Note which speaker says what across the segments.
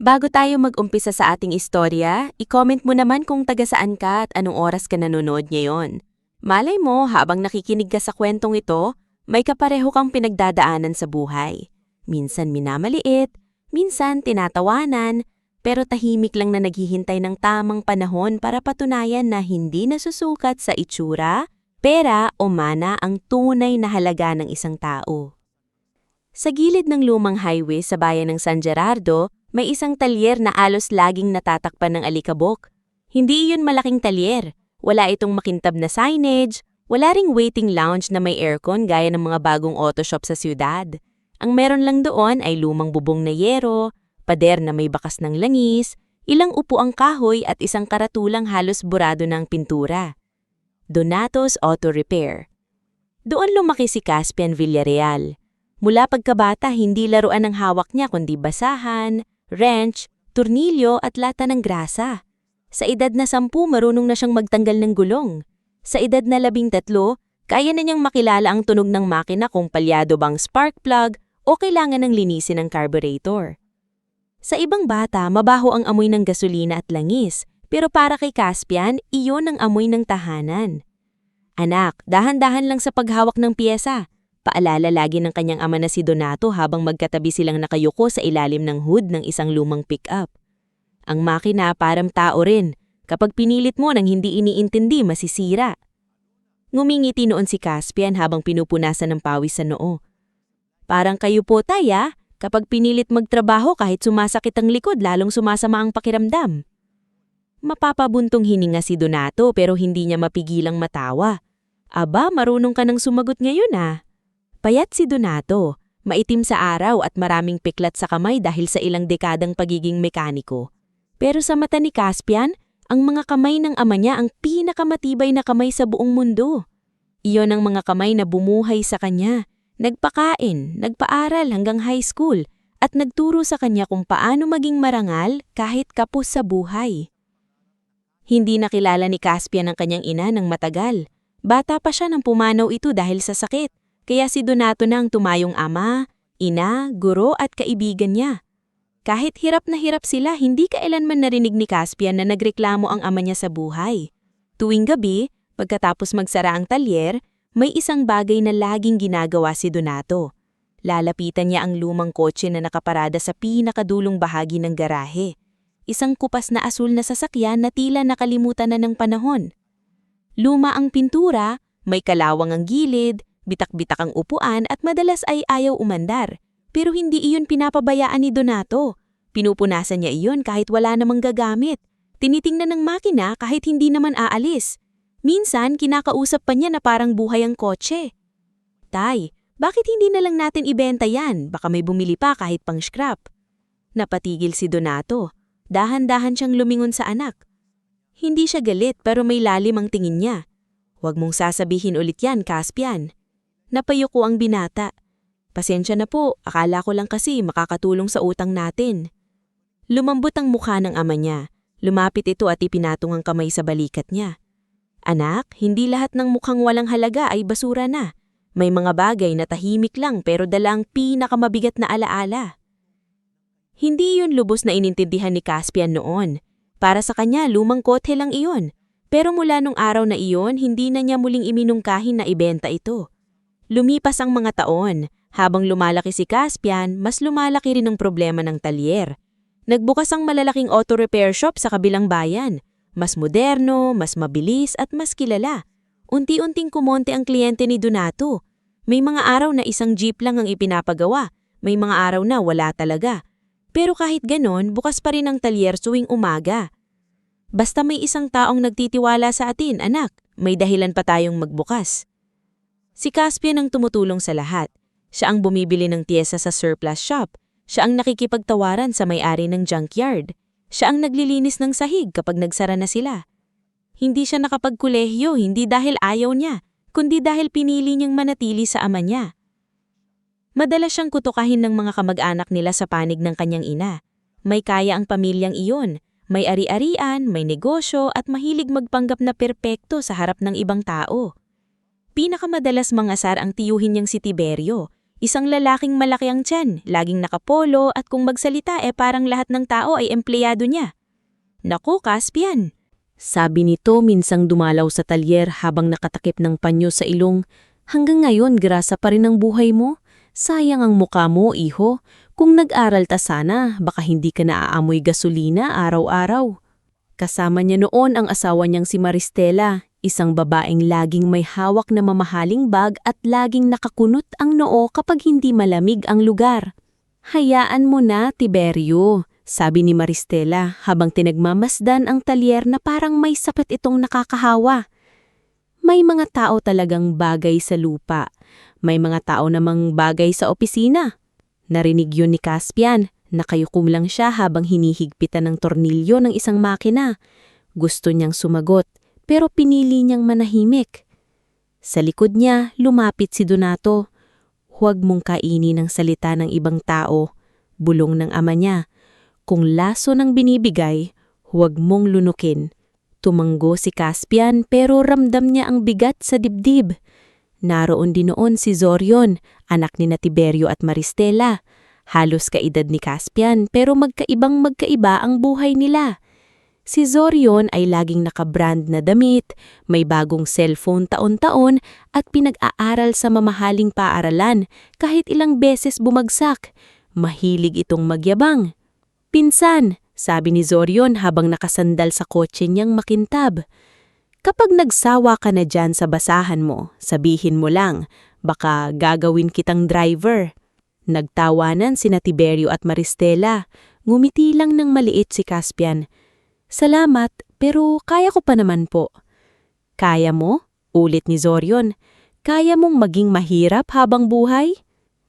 Speaker 1: Bago tayo mag-umpisa sa ating istorya, i-comment mo naman kung taga saan ka at anong oras ka nanonood ngayon. Malay mo, habang nakikinig ka sa kwentong ito, may kapareho kang pinagdadaanan sa buhay. Minsan minamaliit, minsan tinatawanan, pero tahimik lang na naghihintay ng tamang panahon para patunayan na hindi nasusukat sa itsura, pera o mana ang tunay na halaga ng isang tao. Sa gilid ng lumang highway sa bayan ng San Gerardo, may isang talyer na alos laging natatakpan ng alikabok. Hindi iyon malaking talyer. Wala itong makintab na signage, wala ring waiting lounge na may aircon gaya ng mga bagong auto shop sa siyudad. Ang meron lang doon ay lumang bubong na yero, pader na may bakas ng langis, ilang upuang kahoy at isang karatulang halos burado ng pintura. Donato's Auto Repair. Doon lumaki si Caspian Villarreal. Mula pagkabata, hindi laruan ang hawak niya kundi basahan, wrench, tornilyo at lata ng grasa. Sa edad na 10, marunong na siyang magtanggal ng gulong. Sa edad na 13, kaya na niyang makilala ang tunog ng makina kung palyado bang spark plug o kailangan ng linisin ang carburetor. Sa ibang bata, mabaho ang amoy ng gasolina at langis, pero para kay Caspian, iyon ang amoy ng tahanan. Anak, dahan-dahan lang sa paghawak ng piyesa. Paalala lagi ng kanyang ama na si Donato habang magkatabi silang nakayuko sa ilalim ng hood ng isang lumang pick-up. Ang makina parang tao rin. Kapag pinilit mo nang hindi iniintindi, masisira. Ngumingiti noon si Caspian habang pinupunasan ng pawis sa noo. Parang kayo po, Taya. Kapag pinilit magtrabaho kahit sumasakit ang likod, lalong sumasama ang pakiramdam. Mapapabuntong hininga si Donato pero hindi niya mapigilang matawa. Aba, marunong ka nang sumagot ngayon ah. Payat si Donato, maitim sa araw at maraming piklat sa kamay dahil sa ilang dekadang pagiging mekaniko. Pero sa mata ni Caspian, ang mga kamay ng ama niya ang pinakamatibay na kamay sa buong mundo. Iyon ang mga kamay na bumuhay sa kanya, nagpakain, nagpaaral hanggang high school at nagturo sa kanya kung paano maging marangal kahit kapos sa buhay. Hindi nakilala ni Caspian ang kanyang ina ng matagal. Bata pa siya nang pumanaw ito dahil sa sakit. Kaya si Donato na ang tumayong ama, ina, guro at kaibigan niya. Kahit hirap na hirap sila, hindi kailanman narinig ni Caspian na nagreklamo ang ama niya sa buhay. Tuwing gabi, pagkatapos magsara ang talyer, may isang bagay na laging ginagawa si Donato. Lalapitan niya ang lumang kotse na nakaparada sa pinakadulong bahagi ng garahe. Isang kupas na asul na sasakyan na tila nakalimutan na ng panahon. Luma ang pintura, may kalawang ang gilid, bitak-bitak ang upuan at madalas ay ayaw umandar. Pero hindi iyon pinapabayaan ni Donato. Pinupunasan niya iyon kahit wala namang gagamit. Tinitingnan ng makina kahit hindi naman aalis. Minsan, kinakausap pa niya na parang buhay ang kotse. Tay, bakit hindi na lang natin ibenta yan? Baka may bumili pa kahit pang scrap. Napatigil si Donato. Dahan-dahan siyang lumingon sa anak. Hindi siya galit pero may lalim ang tingin niya. Huwag mong sasabihin ulit yan, Caspian. Napayuko ang binata. Pasensya na po, akala ko lang kasi makakatulong sa utang natin. Lumambot ang mukha ng ama niya. Lumapit ito at ipinatong ang kamay sa balikat niya. Anak, hindi lahat ng mukhang walang halaga ay basura na. May mga bagay na tahimik lang pero dalang pinakamabigat na alaala. Hindi yun lubos na inintindihan ni Caspian noon. Para sa kanya, lumang kotse lang iyon. Pero mula nung araw na iyon, hindi na niya muling iminungkahin na ibenta ito. Lumipas ang mga taon. Habang lumalaki si Caspian, mas lumalaki rin ang problema ng talyer. Nagbukas ang malalaking auto repair shop sa kabilang bayan. Mas moderno, mas mabilis at mas kilala. Unti-unting kumonte ang kliyente ni Donato. May mga araw na isang jeep lang ang ipinapagawa. May mga araw na wala talaga. Pero kahit ganon, bukas pa rin ang talyer tuwing umaga. Basta may isang taong nagtitiwala sa atin, anak, may dahilan pa tayong magbukas. Si Caspian ang tumutulong sa lahat. Siya ang bumibili ng piyesa sa surplus shop. Siya ang nakikipagtawaran sa may-ari ng junkyard. Siya ang naglilinis ng sahig kapag nagsara na sila. Hindi siya nakapagkolehiyo, hindi dahil ayaw niya, kundi dahil pinili niyang manatili sa ama niya. Madalas siyang kutukahin ng mga kamag-anak nila sa panig ng kanyang ina. May kaya ang pamilyang iyon, may ari-arian, may negosyo at mahilig magpanggap na perpekto sa harap ng ibang tao. Pinakamadalas mangasar ang tiyuhin niyang si Tiberio,
Speaker 2: Isang lalaking malaki ang tiyan, laging nakapolo at kung magsalita parang lahat ng tao ay empleyado niya. Naku, Caspian!
Speaker 1: Sabi nito minsang dumalaw sa talyer habang nakatakip ng panyo sa ilong. Hanggang ngayon grasa pa rin ang buhay mo? Sayang ang mukha mo, iho. Kung nag-aral ta sana, baka hindi ka naaamoy gasolina araw-araw. Kasama niya noon ang asawa niyang si Maristela, isang babaeng laging may hawak na mamahaling bag at laging nakakunot ang noo kapag hindi malamig ang lugar. Hayaan mo na, Tiberio, sabi ni Maristela habang tinagmamasdan ang talyer na parang may sakit itong nakakahawa. May mga tao talagang bagay sa lupa. May mga tao namang bagay sa opisina. Narinig yun ni Caspian. Nakayukom lang siya habang hinihigpitan ng tornilyo ng isang makina. Gusto niyang sumagot, pero pinili niyang manahimik. Sa likod niya, lumapit si Donato. Huwag mong kainin ang salita ng ibang tao, bulong ng ama niya. Kung laso ng binibigay, huwag mong lunukin. Tumanggo si Caspian pero ramdam niya ang bigat sa dibdib. Naroon din noon si Zorion, anak ni Tiberio at Maristela. Halos kaedad ni Caspian pero magkaiba ang buhay nila. Si Zorion ay laging nakabrand na damit, may bagong cellphone taon-taon at pinag-aaral sa mamahaling paaralan kahit ilang beses bumagsak. Mahilig itong magyabang. Pinsan, sabi ni Zorion habang nakasandal sa kotse niyang makintab. Kapag nagsawa ka na dyan sa basahan mo, sabihin mo lang, baka gagawin kitang driver. Nagtawanan sina Tiberio at Maristela. Ngumiti lang ng maliit si Caspian. Salamat, pero kaya ko pa naman po. Kaya mo? Ulit ni Zorion. Kaya mong maging mahirap habang buhay?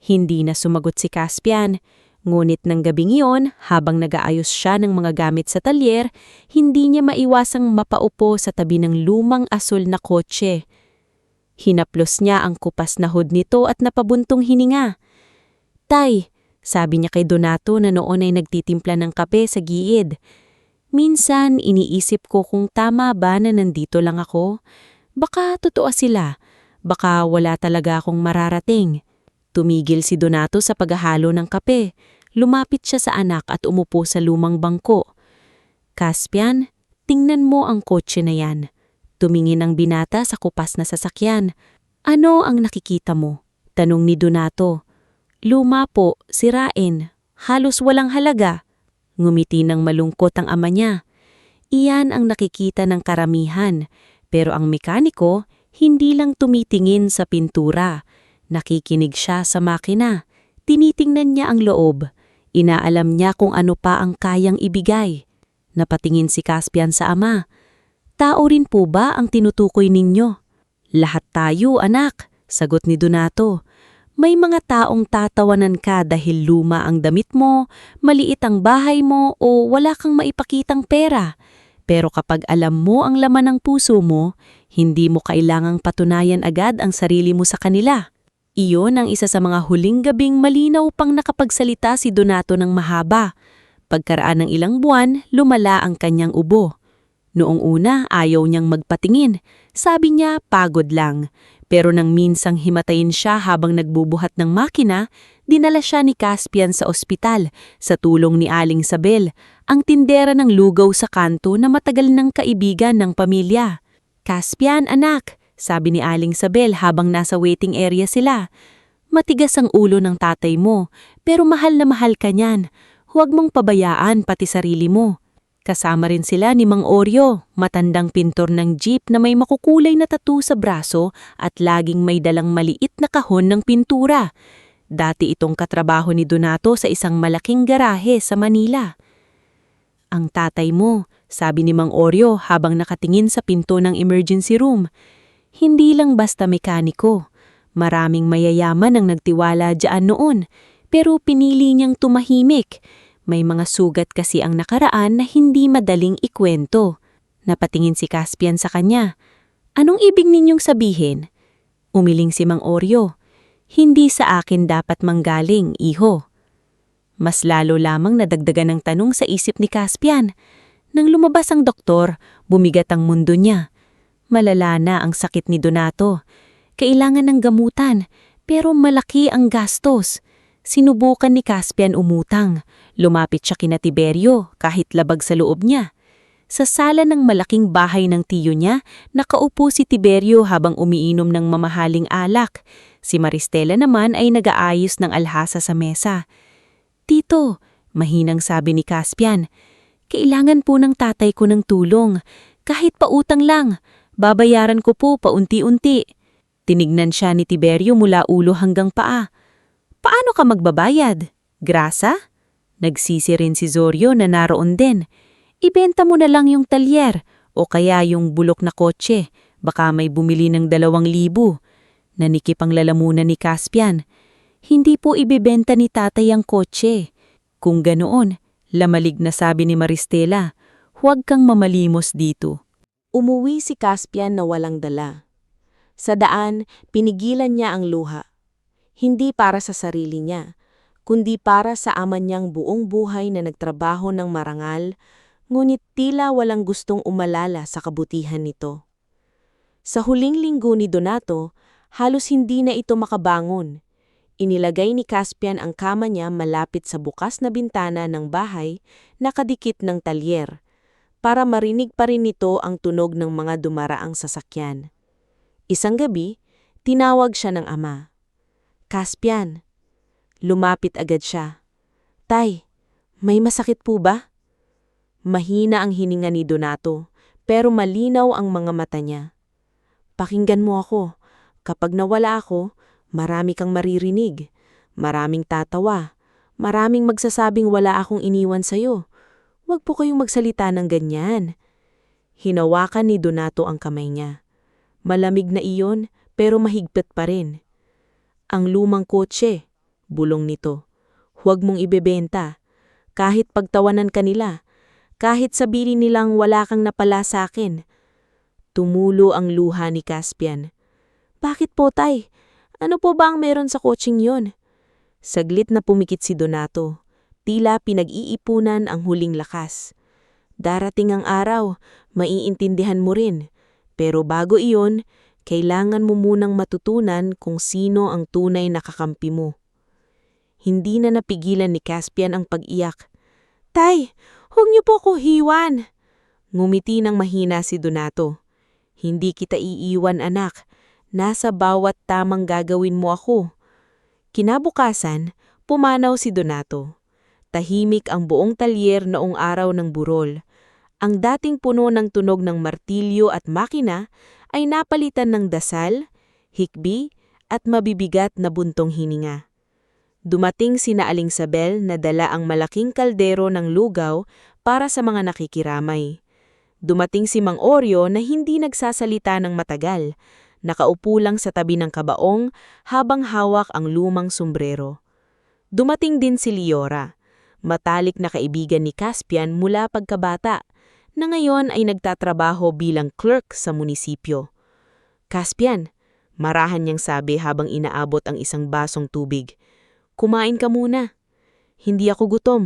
Speaker 1: Hindi na sumagot si Caspian. Ngunit ng gabing iyon, habang nag-aayos siya ng mga gamit sa talyer, hindi niya maiwasang mapaupo sa tabi ng lumang asul na kotse. Hinaplos niya ang kupas na hood nito at napabuntong hininga. Tay, sabi niya kay Donato na noon ay nagtitimpla ng kape sa giid. Minsan iniisip ko kung tama ba na nandito lang ako. Baka totoo sila. Baka wala talaga akong mararating. Tumigil si Donato sa paghahalo ng kape. Lumapit siya sa anak at umupo sa lumang bangko. Caspian, tingnan mo ang kotse na yan. Tumingin ang binata sa kupas na sasakyan. Ano ang nakikita mo? Tanong ni Donato. Luma po, sirain. Halos walang halaga. Ngumiti ng malungkot ang ama niya. Iyan ang nakikita ng karamihan. Pero ang mekaniko, hindi lang tumitingin sa pintura. Nakikinig siya sa makina. Tinitingnan niya ang loob. Inaalam niya kung ano pa ang kayang ibigay. Napatingin si Caspian sa ama. Tao rin po ba ang tinutukoy ninyo? Lahat tayo, anak, sagot ni Donato. May mga taong tatawanan ka dahil luma ang damit mo, maliit ang bahay mo o wala kang maipakitang pera. Pero kapag alam mo ang laman ng puso mo, hindi mo kailangang patunayan agad ang sarili mo sa kanila. Iyon ang isa sa mga huling gabing malinaw pang nakapagsalita si Donato ng mahaba. Pagkaraan ng ilang buwan, lumala ang kanyang ubo. Noong una, ayaw niyang magpatingin. Sabi niya, pagod lang. Pero nang minsang himatayin siya habang nagbubuhat ng makina, dinala siya ni Caspian sa ospital sa tulong ni Aling Sabel, ang tindera ng lugaw sa kanto na matagal ng kaibigan ng pamilya. Caspian, anak, sabi ni Aling Sabel habang nasa waiting area sila. Matigas ang ulo ng tatay mo, pero mahal na mahal ka niyan. Huwag mong pabayaan pati sarili mo. Kasama rin sila ni Mang Oryo, matandang pintor ng jeep na may makukulay na tattoo sa braso at laging may dalang maliit na kahon ng pintura. Dati itong katrabaho ni Donato sa isang malaking garahe sa Manila. Ang tatay mo, sabi ni Mang Oryo habang nakatingin sa pinto ng emergency room. Hindi lang basta mekaniko. Maraming mayayaman ang nagtiwala diyan noon, pero pinili niyang tumahimik. May mga sugat kasi ang nakaraan na hindi madaling ikwento. Napatingin si Caspian sa kanya. Anong ibig ninyong sabihin? Umiling si Mang Oryo. Hindi sa akin dapat manggaling, iho. Mas lalo lamang nadagdagan ng tanong sa isip ni Caspian. Nang lumabas ang doktor, bumigat ang mundo niya. Malala na ang sakit ni Donato. Kailangan ng gamutan,
Speaker 2: Pero malaki ang gastos. Sinubukan ni Caspian umutang. Lumapit siya kina Tiberio kahit labag sa loob niya. Sa sala ng malaking bahay ng tiyo niya, nakaupo si Tiberio habang umiinom ng mamahaling alak. Si Maristela naman ay nag-aayos ng alhasa sa mesa. "Tito," mahinang sabi ni Caspian, "kailangan po ng tatay ko ng tulong. Kahit pautang lang, babayaran ko po paunti-unti." Tinignan siya ni Tiberio mula ulo hanggang paa. "Paano ka magbabayad? Grasa?" Nagsisi rin si Zorio na naroon din. "Ibenta mo na lang yung talyer o kaya yung bulok na kotse. Baka may bumili ng 2,000. Nanikip ang lalamunan ni Caspian. "Hindi po ibebenta ni tatay ang kotse." "Kung ganoon," lamalig na sabi ni Maristela, "huwag kang mamalimos dito."
Speaker 1: Umuwi si Caspian na walang dala. Sa daan, pinigilan niya ang luha. Hindi para sa sarili niya, kundi para sa ama niyang buong buhay na nagtrabaho ng marangal, ngunit tila walang gustong umalala sa kabutihan nito. Sa huling linggo ni Donato, halos hindi na ito makabangon. Inilagay ni Caspian ang kama niya malapit sa bukas na bintana ng bahay, nakadikit ng talyer, para marinig pa rin nito ang tunog ng mga dumaraang sasakyan. Isang gabi, tinawag siya ng ama. "Caspian." Lumapit agad siya. "Tay, may masakit po ba?" Mahina ang hininga ni Donato, pero malinaw ang mga mata niya. "Pakinggan mo ako. Kapag nawala ako, marami kang maririnig. Maraming tatawa. Maraming magsasabing wala akong iniwan sa'yo. Huwag po kayong magsalita ng ganyan." Hinawakan ni Donato ang kamay niya. Malamig na iyon, pero mahigpit pa rin. "Ang lumang kotse," bulong nito. "Huwag mong ibebenta. Kahit pagtawanan ka nila. Kahit sabihin nilang wala kang napala sa akin." Tumulo ang luha ni Caspian. "Bakit po, tay? Ano po ba ang meron sa kotseng yon?" Saglit na pumikit si Donato. Tila pinag-iipunan ang huling lakas. "Darating ang araw, maiintindihan mo rin. Pero bago iyon, kailangan mo munang matutunan kung sino ang tunay na kakampi mo." Hindi na napigilan ni Caspian ang pag-iyak. "Tay, huwag niyo po ko hiwan." Ngumiti ng mahina si Donato. "Hindi kita iiwan, anak. Nasa bawat tamang gagawin mo ako." Kinabukasan, pumanaw si Donato. Tahimik ang buong talyer noong araw ng burol. Ang dating puno ng tunog ng martilyo at makina ay napalitan ng dasal, hikbi, at mabibigat na buntong hininga. Dumating sina Aling Sabel na dala ang malaking kaldero ng lugaw para sa mga nakikiramay. Dumating si Mang Oryo na hindi nagsasalita ng matagal, nakaupo lang sa tabi ng kabaong habang hawak ang lumang sombrero. Dumating din si Liora, matalik na kaibigan ni Caspian mula pagkabata, na ngayon ay nagtatrabaho bilang clerk sa munisipyo. "Caspian," marahan niyang sabi habang inaabot ang isang basong tubig, "kumain ka muna." "Hindi ako gutom."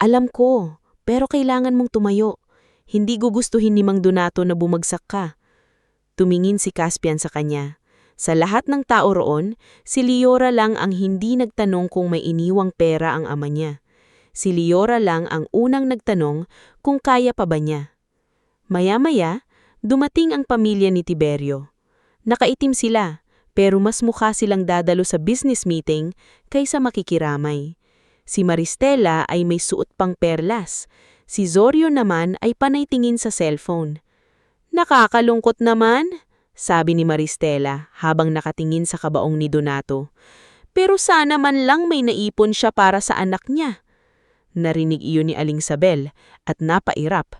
Speaker 1: "Alam ko, pero kailangan mong tumayo. Hindi gugustuhin ni Mang Donato na bumagsak ka." Tumingin si Caspian sa kanya. Sa lahat ng tao roon, si Liora lang ang hindi nagtanong kung may iniwang pera ang ama niya. Si Liora lang ang unang nagtanong kung kaya pa ba niya. Maya-maya, dumating ang pamilya ni Tiberio. Nakaitim sila, pero mas mukha silang dadalo sa business meeting kaysa makikiramay. Si Maristela ay may suot pang perlas. Si Zorio naman ay panay tingin sa cellphone. "Nakakalungkot naman," sabi ni Maristela habang nakatingin sa kabaong ni Donato. "Pero sana man lang may naipon siya para sa anak niya." Narinig iyon ni Aling Sabel at napairap.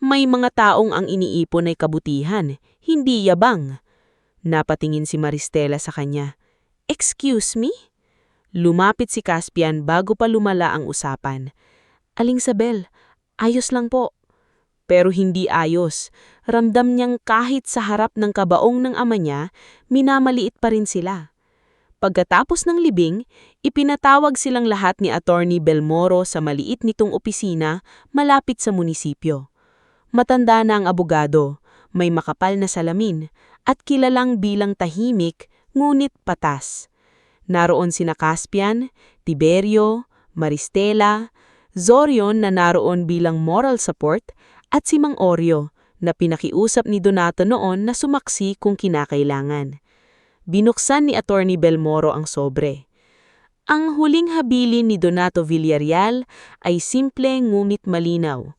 Speaker 1: "May mga taong ang iniipon ay kabutihan, hindi yabang." Napatingin si Maristela sa kanya. "Excuse me?" Lumapit si Caspian bago pa lumala ang usapan. "Aling Sabel, ayos lang po." Pero hindi ayos. Ramdam niyang kahit sa harap ng kabaong ng ama niya, minamaliit pa rin sila. Pagkatapos ng libing, ipinatawag silang lahat ni Attorney Belmoro sa maliit nitong opisina malapit sa munisipyo. Matanda na ang abogado, may makapal na salamin, at kilalang bilang tahimik ngunit patas.
Speaker 2: Naroon sina Caspian, Tiberio, Maristela, Zorion na naroon bilang moral support, at si Mang Oryo na pinakiusap ni Donato noon na sumaksi kung kinakailangan. Binuksan ni Attorney Belmoro ang sobre. Ang huling habilin ni Donato Villarreal ay simple ngunit malinaw.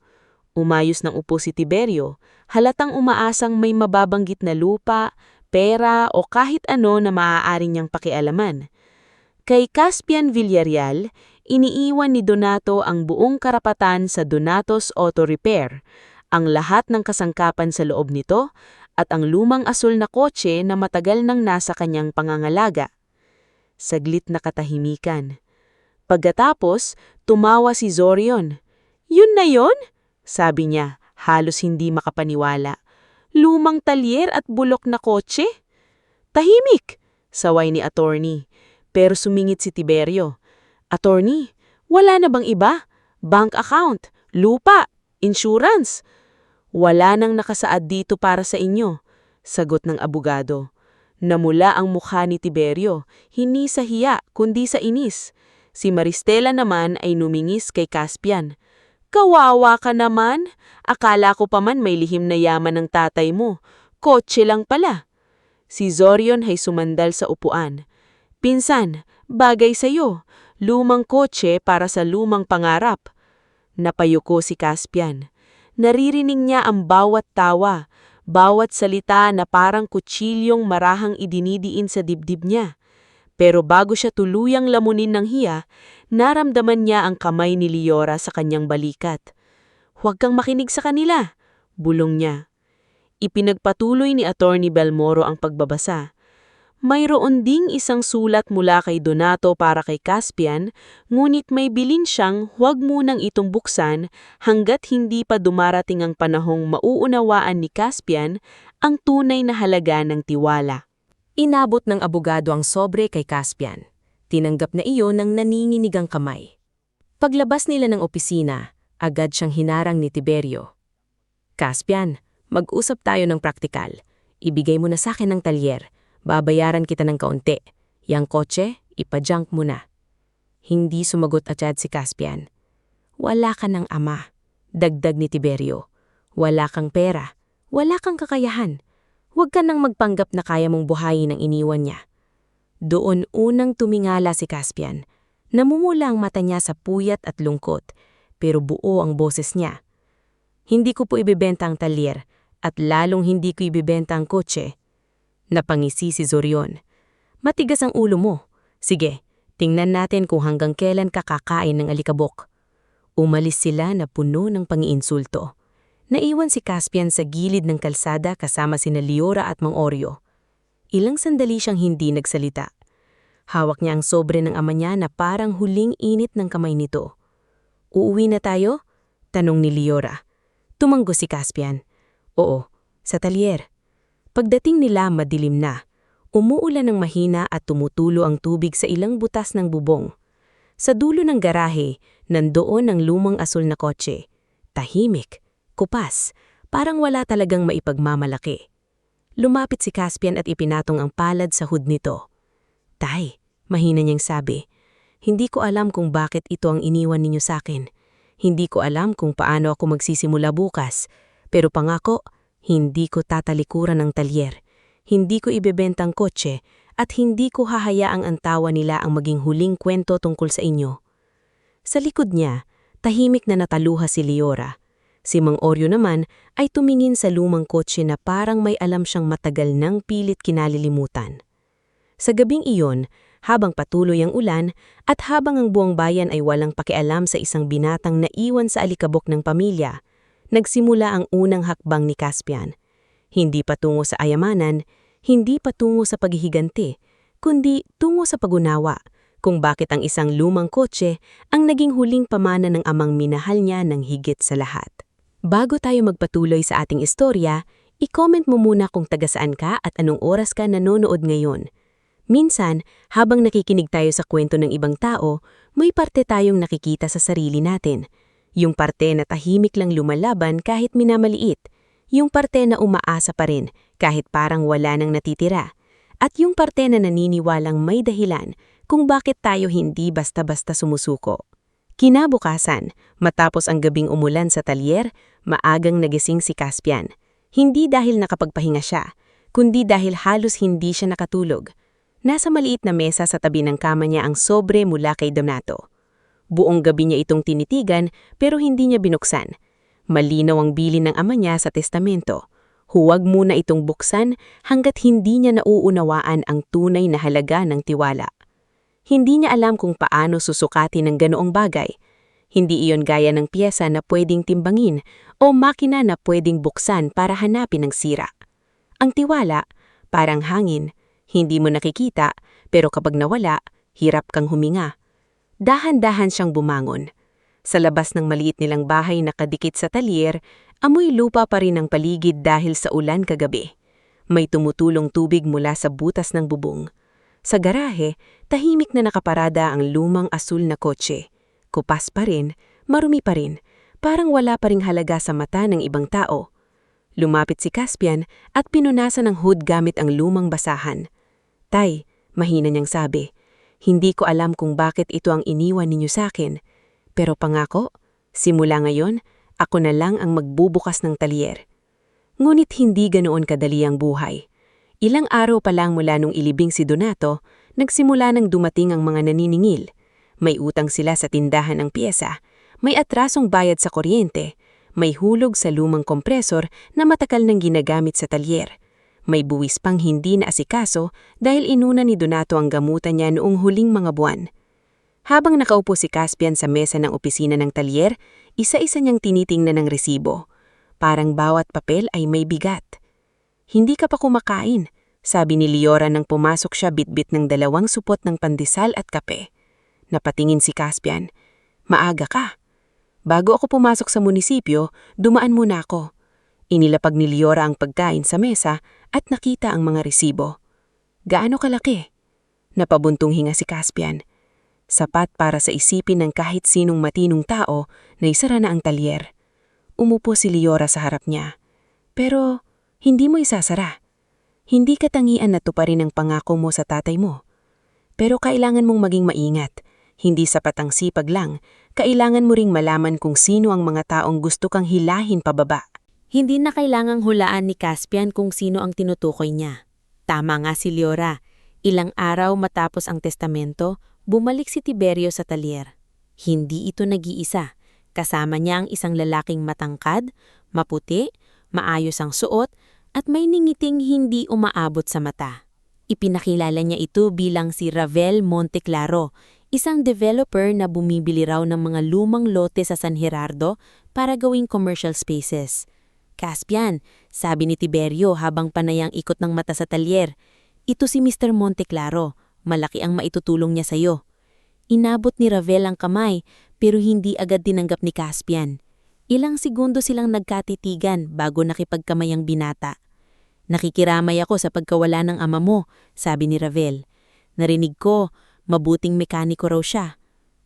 Speaker 2: Umayos ng upo si Tiberio, halatang umaasang may mababanggit na lupa, pera o kahit ano na maaari niyang pakialaman. Kay Caspian Villarreal, iniiwan ni Donato ang buong karapatan sa Donato's Auto Repair, ang lahat ng kasangkapan sa loob nito at ang lumang asul na kotse na matagal nang nasa kanyang pangangalaga. Saglit na katahimikan. Pagkatapos, tumawa si Zorion. "Yun na yon?" sabi niya, halos hindi makapaniwala. "Lumang talyer at bulok na kotse?" "Tahimik," saway ni attorney. Pero sumingit si Tiberio. "Attorney, wala na bang iba? Bank account, lupa, insurance?" "Wala nang nakasaad dito para sa inyo," sagot ng abogado. Namula ang mukha ni Tiberio, hindi sa hiya kundi sa inis. Si Maristela naman ay numingis kay Caspian. "Kawawa ka naman, akala ko pa man may lihim na yaman ng tatay mo. Kotse lang pala." Si Zorion ay sumandal sa upuan. "Pinsan, bagay sa'yo, lumang kotse para sa lumang pangarap." Napayuko si Caspian. Naririnig niya ang bawat tawa, bawat salita na parang kutsilyong marahang idinidiin sa dibdib niya. Pero bago siya tuluyang lamunin ng hiya, naramdaman niya ang kamay ni Liora sa kanyang balikat. "Huwag kang makinig sa kanila," bulong niya. Ipinagpatuloy ni Attorney Belmoro ang pagbabasa. Mayroon ding isang sulat mula kay Donato para kay Caspian, ngunit may bilin siyang huwag munang itong buksan hanggat hindi pa dumarating ang panahong mauunawaan ni Caspian ang tunay na halaga ng tiwala.
Speaker 1: Inabot ng abogado ang sobre kay Caspian. Tinanggap na iyon ng nanginginig ang kamay. Paglabas nila ng opisina, agad siyang hinarang ni Tiberio. "Caspian, mag-usap tayo ng praktikal. Ibigay mo na sa akin ang talyer. Babayaran kita ng kaunti. Yang kotse, ipa-junk mo na." Hindi sumagot agad si Caspian. "Wala ka ng ama," dagdag ni Tiberio. "Wala kang pera. Wala kang kakayahan. Huwag ka nang magpanggap na kaya mong buhayin ang iniwan niya." Doon unang tumingala si Caspian. Namumula ang mata niya sa puyat at lungkot, pero buo ang boses niya. "Hindi ko po ibebenta ang talyer, at lalong hindi ko ibebenta ang kotse." Napangisi si Zorion. "Matigas ang ulo mo. Sige, tingnan natin kung hanggang kailan ka kakain ng alikabok." Umalis sila na puno ng pangiinsulto. Naiwan si Caspian sa gilid ng kalsada kasama sina Liora at Mang Oryo. Ilang sandali siyang hindi nagsalita. Hawak niya ang sobre ng ama niya na parang huling init ng kamay nito. "Uuwi na tayo?" tanong ni Liora. Tumanggo si Caspian. "Oo, sa talyer." Pagdating nila madilim na. Umuulan ng mahina at tumutulo ang tubig sa ilang butas ng bubong. Sa dulo ng garahe, nandoon ang lumang asul na kotse. Tahimik, kupas, parang wala talagang maipagmamalaki. Lumapit si Caspian at ipinatong ang palad sa hood nito. "Tay," mahina niyang sabi, "hindi ko alam kung bakit ito ang iniwan ninyo sa akin. Hindi ko alam kung paano ako magsisimula bukas. Pero pangako, hindi ko tatalikuran ang talyer. Hindi ko ibebenta ang kotse at hindi ko hahayaang ang tawa nila ang maging huling kwento tungkol sa inyo." Sa likod niya, tahimik na nataluha si Liora. Si Mang Oryo naman ay tumingin sa lumang kotse na parang may alam siyang matagal nang pilit kinalilimutan. Sa gabing iyon, habang patuloy ang ulan at habang ang buong bayan ay walang pakialam sa isang binatang naiwan sa alikabok ng pamilya, nagsimula ang unang hakbang ni Caspian. Hindi patungo sa ayamanan, hindi patungo sa paghihiganti, kundi tungo sa pagunawa kung bakit ang isang lumang kotse ang naging huling pamana ng amang minahal niya ng higit sa lahat. Bago tayo magpatuloy sa ating istorya, i-comment mo muna kung taga-saan ka at anong oras ka nanonood ngayon. Minsan, habang nakikinig tayo sa kwento ng ibang tao, may parte tayong nakikita sa sarili natin. Yung parte na tahimik lang lumalaban kahit minamaliit. Yung parte na umaasa pa rin kahit parang wala nang natitira. At yung parte na naniniwalang may dahilan
Speaker 2: kung bakit tayo hindi basta-basta sumusuko. Kinabukasan, matapos ang gabing umulan sa talyer, maagang nagising si Caspian. Hindi dahil nakapagpahinga siya, kundi dahil halos hindi siya nakatulog. Nasa maliit na mesa sa tabi ng kama niya ang sobre mula kay Donato. Buong gabi niya itong tinitigan pero hindi niya binuksan. Malinaw ang bilin ng ama niya sa testamento. Huwag muna itong buksan hanggat hindi niya nauunawaan ang tunay na halaga ng tiwala. Hindi niya alam kung paano susukatin ng ganoong bagay. Hindi iyon gaya ng piyesa na pwedeng timbangin o makina na pwedeng buksan para hanapin ang sira. Ang tiwala, parang hangin, hindi mo nakikita pero kapag nawala, hirap kang huminga. Dahan-dahan siyang bumangon. Sa labas ng maliit nilang bahay na kadikit sa talyer, amoy lupa pa rin ang paligid dahil sa ulan kagabi. May tumutulong tubig mula sa butas ng bubong. Sa garahe, tahimik na nakaparada ang lumang asul na kotse. Kupas pa rin, marumi pa rin, parang wala pa ring halaga sa mata ng ibang tao. Lumapit si Caspian at pinunasan ng hood gamit ang lumang basahan. "Tay," mahina niyang sabi, "hindi ko alam kung bakit ito ang iniwan ninyo sa akin. Pero pangako, simula ngayon, ako na lang ang magbubukas ng talyer." Ngunit hindi ganoon kadali ang buhay. Ilang araw pa lang mula nung ilibing si Donato, nagsimula nang dumating ang mga naniningil. May utang sila sa tindahan ng piyesa, may atrasong bayad sa kuryente, may hulog sa lumang kompresor na matagal nang ginagamit sa talyer. May buwis pang hindi na asikaso dahil inuna ni Donato ang gamutan niya noong huling mga buwan. Habang nakaupo si Caspian sa mesa ng opisina ng talyer, isa-isa niyang tinitingnan ng resibo. Parang bawat papel ay may bigat. "Hindi ka pa kumakain," sabi ni Liora nang pumasok siya bitbit ng 2 supot ng pandesal at kape. Napatingin si Caspian. "Maaga ka." "Bago ako pumasok sa munisipyo, dumaan muna ako." Inilapag ni Liora ang pagkain sa mesa at nakita ang mga resibo. "Gaano kalaki?" Napabuntong hinga si Caspian. Sapat para sa isipin ng kahit sinong matinong tao na isara na ang talyer. Umupo si Liora sa harap niya. "Pero hindi mo isasara. Hindi katangian na tuparin ang pangako mo sa tatay mo. Pero kailangan mong maging maingat. Hindi sapat ang sipag lang. Kailangan mo ring malaman kung sino ang mga taong gusto kang hilahin pababa."
Speaker 1: Hindi na kailangang hulaan ni Caspian kung sino ang tinutukoy niya. Tama nga si Liora. Ilang araw matapos ang testamento, bumalik si Tiberio sa talyer. Hindi ito nag-iisa. Kasama niya ang isang lalaking matangkad, maputi, maayos ang suot, at may ningiting hindi umaabot sa mata. Ipinakilala niya ito bilang si Ravel Monteclaro, isang developer na bumibili raw ng mga lumang lote sa San Gerardo para gawing commercial spaces. "Caspian," sabi ni Tiberio habang panayang ikot ng mata sa talyer, "ito si Mr. Monteclaro, malaki ang maitutulong niya sa'yo." Inabot ni Ravel ang kamay pero hindi agad tinanggap ni Caspian. Ilang segundo silang nagkatitigan bago nakipagkamay ang binata. "Nakikiramay ako sa pagkawala ng ama mo," sabi ni Ravel. "Narinig ko, mabuting mekaniko raw siya."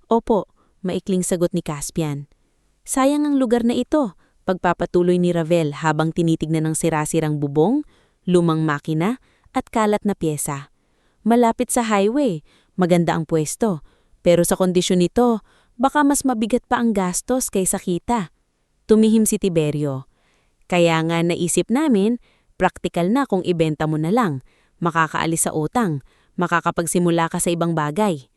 Speaker 1: "Opo," maikling sagot ni Caspian. "Sayang ang lugar na ito," pagpapatuloy ni Ravel habang tinitignan ng sirasirang bubong, lumang makina at kalat na pyesa. "Malapit sa highway, maganda ang pwesto, pero sa kondisyon nito, baka mas mabigat pa ang gastos kaysa kita." Tumihim si Tiberio. "Kaya nga naisip namin, praktikal na kung ibenta mo na lang, makakaalis sa utang, makakapagsimula ka sa ibang bagay."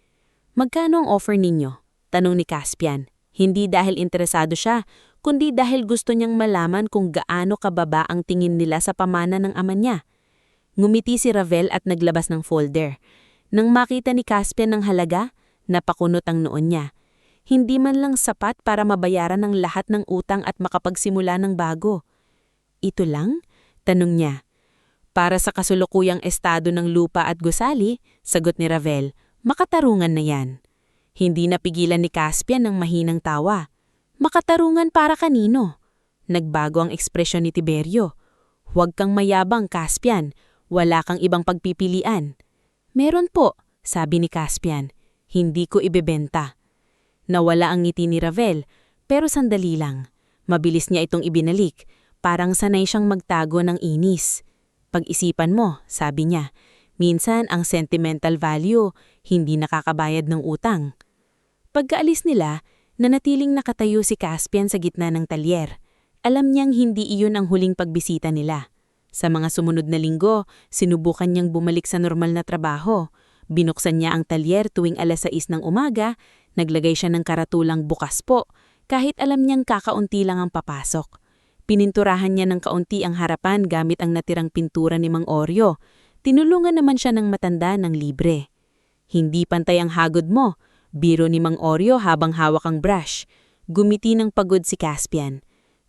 Speaker 1: "Magkano ang offer ninyo?" tanong ni Caspian. Hindi dahil interesado siya, kundi dahil gusto niyang malaman kung gaano kababa ang tingin nila sa pamana ng ama niya. Ngumiti si Ravel at naglabas ng folder. Nang makita ni Caspian ng halaga, napakunot ang noon niya. Hindi man lang sapat para mabayaran ang lahat ng utang at makapagsimula ng bago. "Ito lang?" tanong niya. "Para sa kasulukuyang estado ng lupa at gusali," sagot ni Ravel, "makatarungan na yan." Hindi napigilan ni Caspian ng mahinang tawa. "Makatarungan para kanino?" Nagbago ang ekspresyon ni Tiberio. "Huwag kang mayabang, Caspian. Wala kang ibang pagpipilian." "Meron po," sabi ni Caspian. "Hindi ko ibebenta." Nawala ang ngiti ni Ravel, pero sandali lang. Mabilis niya itong ibinalik, parang sanay siyang magtago ng inis. "Pag-isipan mo," sabi niya.
Speaker 2: Minsan ang sentimental value, hindi nakakabayad ng utang. Pagkaalis nila, nanatiling nakatayo si Caspian sa gitna ng talyer. Alam niyang hindi iyon ang huling pagbisita nila. Sa mga sumunod na linggo, sinubukan niyang bumalik sa normal na trabaho. Binuksan niya ang talyer tuwing 6:00 ng umaga, naglagay siya ng karatulang bukas po, kahit alam niyang kakaunti lang ang papasok. Pininturahan niya ng kaunti ang harapan gamit ang natirang pintura ni Mang Oryo. Tinulungan naman siya ng matanda ng libre. Hindi pantay ang hagod mo, biro ni Mang Oryo habang hawak ang brush. Gumiti ng pagod si Caspian.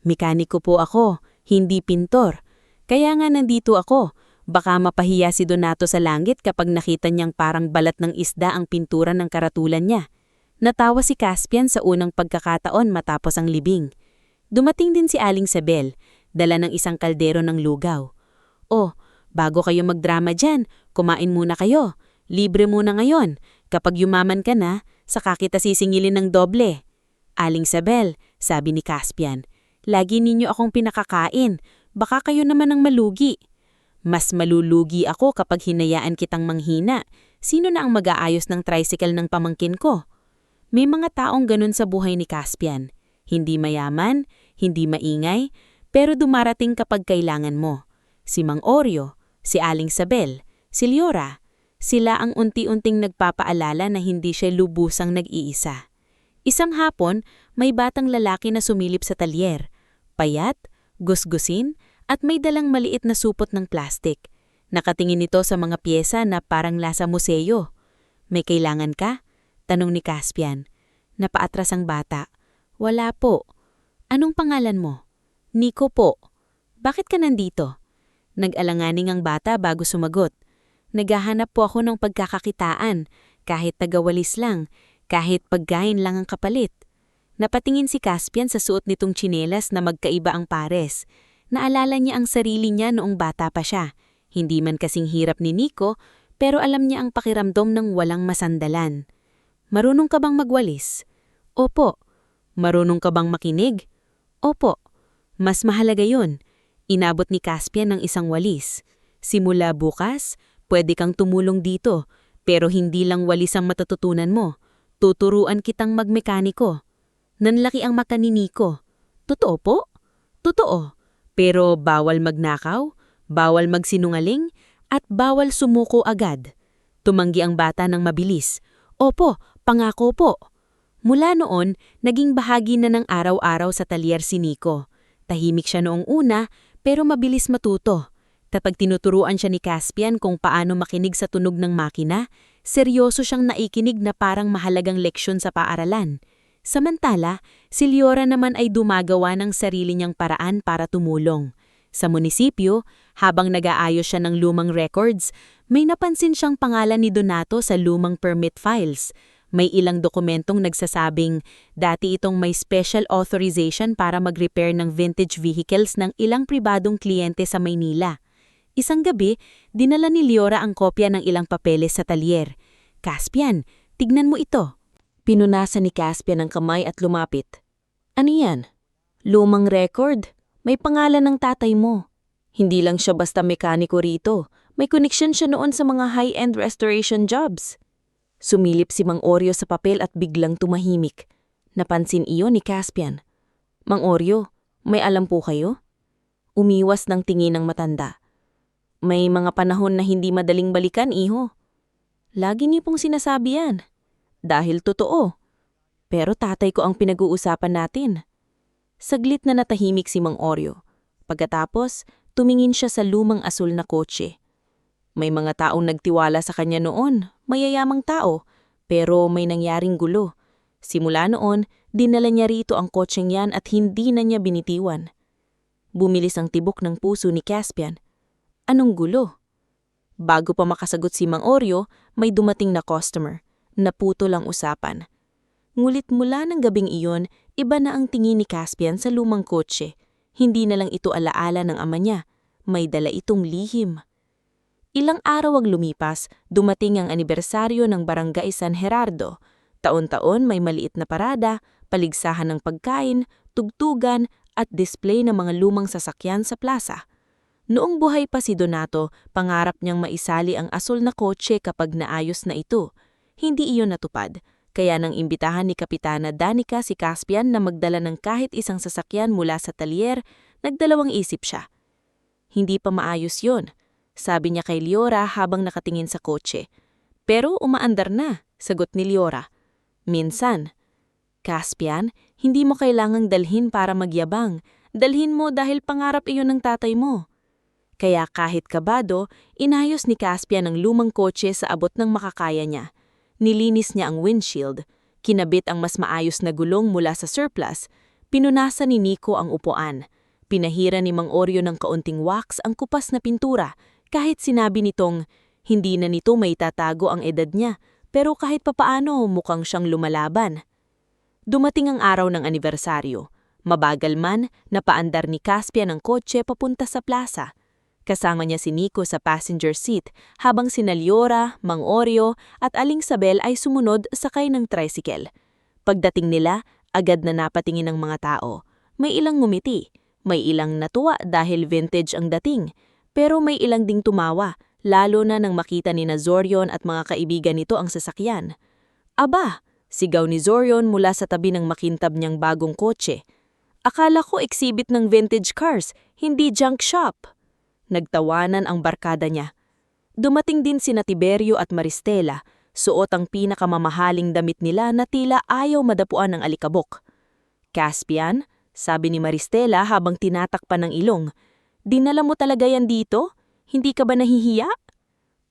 Speaker 2: Mekaniko po ako, hindi pintor. Kaya nga nandito ako. Baka mapahiya si Donato sa langit kapag nakita niyang parang balat ng isda ang pintura ng karatulan niya. Natawa si Caspian sa unang pagkakataon matapos ang libing. Dumating din si Aling Sabel, dala ng isang kaldero ng lugaw. Oh, bago kayo magdrama dyan, kumain muna kayo. Libre muna ngayon. Kapag yumaman ka na, saka kita sisingilin ng doble. Aling Sabel, sabi ni Caspian, lagi ninyo akong pinakakain. Baka kayo naman ang malugi. Mas malulugi ako kapag hinayaan kitang manghina. Sino na ang mag-aayos ng tricycle ng pamangkin ko? May mga taong ganun sa buhay ni Caspian. Hindi mayaman, hindi maingay, pero dumarating kapag kailangan mo. Si Mang Oryo, si Aling Sabel, si Liora, sila ang unti-unting nagpapaalala na hindi siya lubusang nag-iisa. Isang hapon, may batang lalaki na sumilip sa talyer. Payat, gusgusin, at may dalang maliit na supot ng plastik. Nakatingin ito sa mga pyesa na parang nasa museo. May kailangan ka? Tanong ni Caspian. Napaatras ang bata. Wala po. Anong pangalan mo? Nico po. Bakit ka nandito? Nag-alanganing ang bata bago sumagot. Naghahanap po ako ng pagkakakitaan, kahit tagawalis lang, kahit pagkain lang ang kapalit. Napatingin si Caspian sa suot nitong tsinelas na magkaiba ang pares. Naalala niya ang sarili niya noong bata pa siya. Hindi man kasing hirap ni Nico, pero alam niya ang pakiramdam ng walang masandalan. Marunong ka bang magwalis? Opo. Marunong ka bang makinig? Opo. Mas mahalaga yun. Inabot ni Caspian ng isang walis. Simula bukas, pwede kang tumulong dito, pero hindi lang walis ang matututunan mo. Tuturuan kitang magmekaniko. Nanlaki ang mata ni Nico. Totoo po? Totoo. Pero bawal magnakaw, bawal magsinungaling, at bawal sumuko agad. Tumanggi ang bata ng mabilis. Opo, pangako po. Mula noon, naging bahagi na ng araw-araw sa talyer si Nico. Tahimik siya noong una, pero mabilis matuto. Kapag tinuturuan siya ni Caspian kung paano makinig sa tunog ng makina, seryoso siyang naikinig na parang mahalagang leksyon sa paaralan. Samantala, si Liora naman ay dumagawa ng sarili niyang paraan para tumulong. Sa munisipyo, habang nag-aayos siya ng lumang records, may napansin siyang pangalan ni Donato sa lumang permit files. May ilang dokumentong nagsasabing dati itong may special authorization para mag-repair ng vintage vehicles ng ilang pribadong kliyente sa Maynila. Isang gabi, dinala ni Liora ang kopya ng ilang papeles sa talyer. Caspian, tignan mo ito. Pinunasan ni Caspian ang kamay at lumapit. Ano yan? Lumang record. May pangalan ng tatay mo. Hindi lang siya basta mekaniko rito. May connection siya noon sa mga high-end restoration jobs. Sumilip si Mang Oryo sa papel at biglang tumahimik. Napansin iyon ni Caspian. Mang Oryo, may alam po kayo? Umiwas ng tingin ng matanda. May mga panahon na hindi madaling balikan, iho. Lagi niyo pong sinasabi yan. Dahil totoo. Pero tatay ko ang pinag-uusapan natin. Saglit na natahimik si Mang Oryo. Pagkatapos, tumingin siya sa lumang asul na kotse. May mga taong nagtiwala sa kanya noon, mayayamang tao, pero may nangyaring gulo. Simula noon, dinala niya rito ang kotseng yan at hindi na niya binitiwan. Bumilis ang tibok ng puso ni Caspian. Anong gulo? Bago pa makasagot si Mang Oryo, may dumating na customer. Naputol ang usapan. Ngulit mula ng gabing iyon, iba na ang tingin ni Caspian sa lumang kotse. Hindi na lang ito alaala ng ama niya. May dala itong lihim. Ilang araw ang lumipas, dumating ang anibersaryo ng Barangay San Gerardo. Taon-taon may maliit na parada, paligsahan ng pagkain, tugtugan at display ng mga lumang sasakyan sa plaza. Noong buhay pa si Donato, pangarap niyang maisali ang asul na kotse kapag naayos na ito. Hindi iyon natupad, kaya nang imbitahan ni Kapitana Danica si Caspian na magdala ng kahit isang sasakyan mula sa talyer, nagdalawang isip siya. Hindi pa maayos yon, sabi niya kay Liora habang nakatingin sa kotse. Pero umaandar na, sagot ni Liora. Minsan. Caspian, hindi mo kailangang dalhin para magyabang. Dalhin mo dahil pangarap iyon ng tatay mo. Kaya kahit kabado, inayos ni Caspian ang lumang kotse sa abot ng makakaya niya. Nilinis niya ang windshield, kinabit ang mas maayos na gulong mula sa surplus, pinunasan ni Nico ang upuan. Pinahira ni Mang Oreo ng kaunting wax ang kupas na pintura, kahit sinabi nitong hindi na nito may tatago ang edad niya, pero kahit papaano mukhang siyang lumalaban. Dumating ang araw ng anibersaryo. Mabagal man, napaandar ni Caspian ang kotse papunta sa plaza. Kasama niya si Nico sa passenger seat habang sina Liora, Mang Oreo at Aling Sabel ay sumunod sakay ng tricycle. Pagdating nila, agad na napatingin ang mga tao. May ilang ngumiti, may ilang natuwa dahil vintage ang dating, pero may ilang ding tumawa, lalo na nang makita ni Zorion at mga kaibigan nito ang sasakyan. Aba! Sigaw ni Zorion mula sa tabi ng makintab niyang bagong kotse. Akala ko exhibit ng vintage cars, hindi junk shop. Nagtawanan ang barkada niya. Dumating din sina Tiberio at Maristela, suot ang pinakamamahaling damit nila na tila ayaw madapuan ng alikabok. Caspian, sabi ni Maristela habang tinatakpan ng ilong, dinala mo talaga yan dito? Hindi ka ba nahihiya?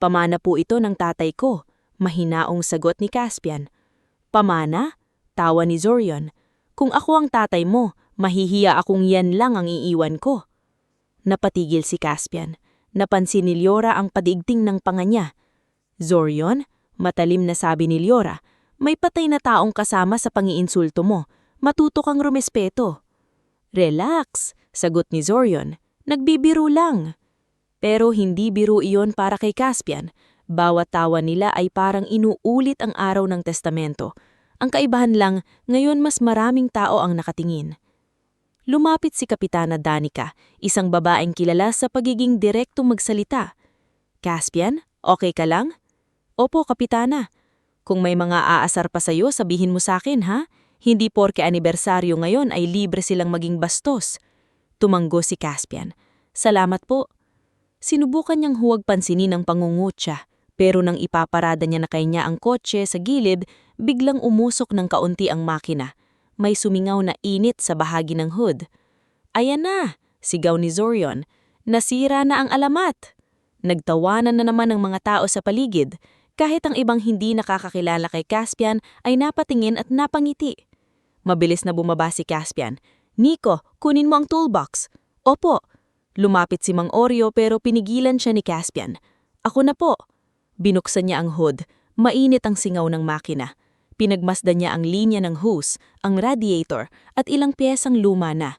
Speaker 2: Pamana po ito ng tatay ko, mahinaong sagot ni Caspian. Pamana? Tawa ni Zorion. Kung ako ang tatay mo, mahihiya akong yan lang ang iiwan ko. Napatigil si Caspian. Napansin ni Liora ang padigting ng panga niya. Zorion, matalim na sabi ni Liora, may patay na taong kasama sa pangiinsulto mo. Matuto kang rumespeto. Relax, sagot ni Zorion. Nagbibiro lang. Pero hindi biro iyon para kay Caspian. Bawat tawa nila ay parang inuulit ang araw ng testamento. Ang kaibahan lang, ngayon mas maraming tao ang nakatingin. Lumapit si Kapitana Danica, isang babaeng kilala sa pagiging direktong magsalita. Caspian, okay ka lang? Opo, Kapitana. Kung may mga aasar pa sa'yo, sabihin mo sa'kin, ha? Hindi porke anibersaryo ngayon ay libre silang maging bastos. Tumanggo si Caspian. Salamat po. Sinubukan niyang huwag pansinin ang pangungutya, pero nang ipaparada niya na kay niya ang kotse sa gilid, biglang umusok ng kaunti ang makina. May sumingaw na init sa bahagi ng hood. Ayan na, sigaw ni Zorion. Nasira na ang alamat. Nagtawanan na naman ang mga tao sa paligid. Kahit ang ibang hindi nakakakilala kay Caspian ay napatingin at napangiti. Mabilis na bumaba si Caspian. Nico, kunin mo ang toolbox. Opo. Lumapit si Mang Oreo pero pinigilan siya ni Caspian. Ako na po. Binuksan niya ang hood. Mainit ang singaw ng makina. Pinagmasdan niya ang linya ng hose, ang radiator, at ilang piyesang luma na.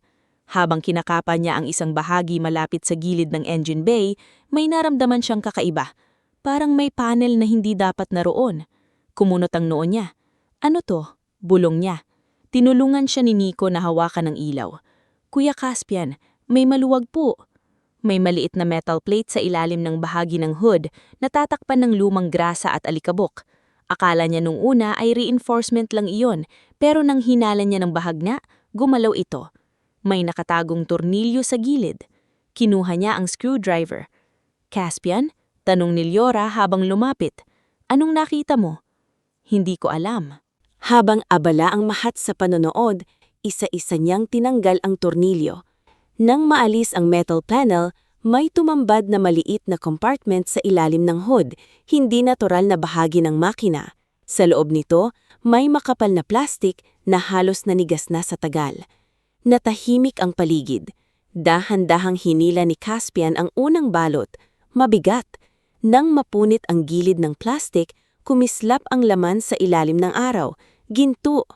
Speaker 2: Habang kinakapa niya ang isang bahagi malapit sa gilid ng engine bay, may naramdaman siyang kakaiba. Parang may panel na hindi dapat naroon. Kumunot ang noo niya. Ano to? Bulong niya. Tinulungan siya ni Nico na hawakan ng ilaw. Kuya Caspian, may maluwag po. May maliit na metal plate sa ilalim ng bahagi ng hood na tatakpan ng lumang grasa at alikabok. Akala niya nung una ay reinforcement lang iyon, pero nang hinala niya ng bahagna, gumalaw ito. May nakatagong tornilyo sa gilid. Kinuha niya ang screwdriver. Caspian, tanong ni Liora habang lumapit. Anong nakita mo? Hindi ko alam. Habang abala ang mahat sa panonood, isa-isa niyang tinanggal ang tornilyo. Nang maalis ang metal panel, may tumambad na maliit na compartment sa ilalim ng hood, hindi natural na bahagi ng makina. Sa loob nito, may makapal na plastik na halos nanigas na sa tagal. Natahimik ang paligid. Dahan-dahang hinila ni Caspian ang unang balot. Mabigat. Nang mapunit ang gilid ng plastik, kumislap ang laman sa ilalim ng araw. Ginto.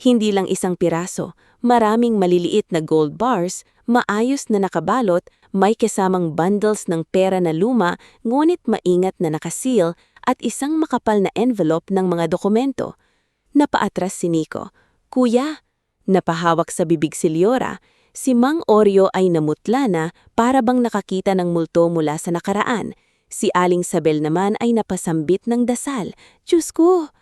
Speaker 2: Hindi lang isang piraso, maraming maliliit na gold bars, maayos na nakabalot, may kasamang bundles ng pera na luma, ngunit maingat na nakaseal at isang makapal na envelope ng mga dokumento. Napaatras si Nico. Kuya, napahawak sa bibig si Liora.
Speaker 1: Si Mang Oreo ay namutla na para bang nakakita ng multo mula sa nakaraan. Si Aling Sabel naman ay napasambit ng dasal. Diyos ko!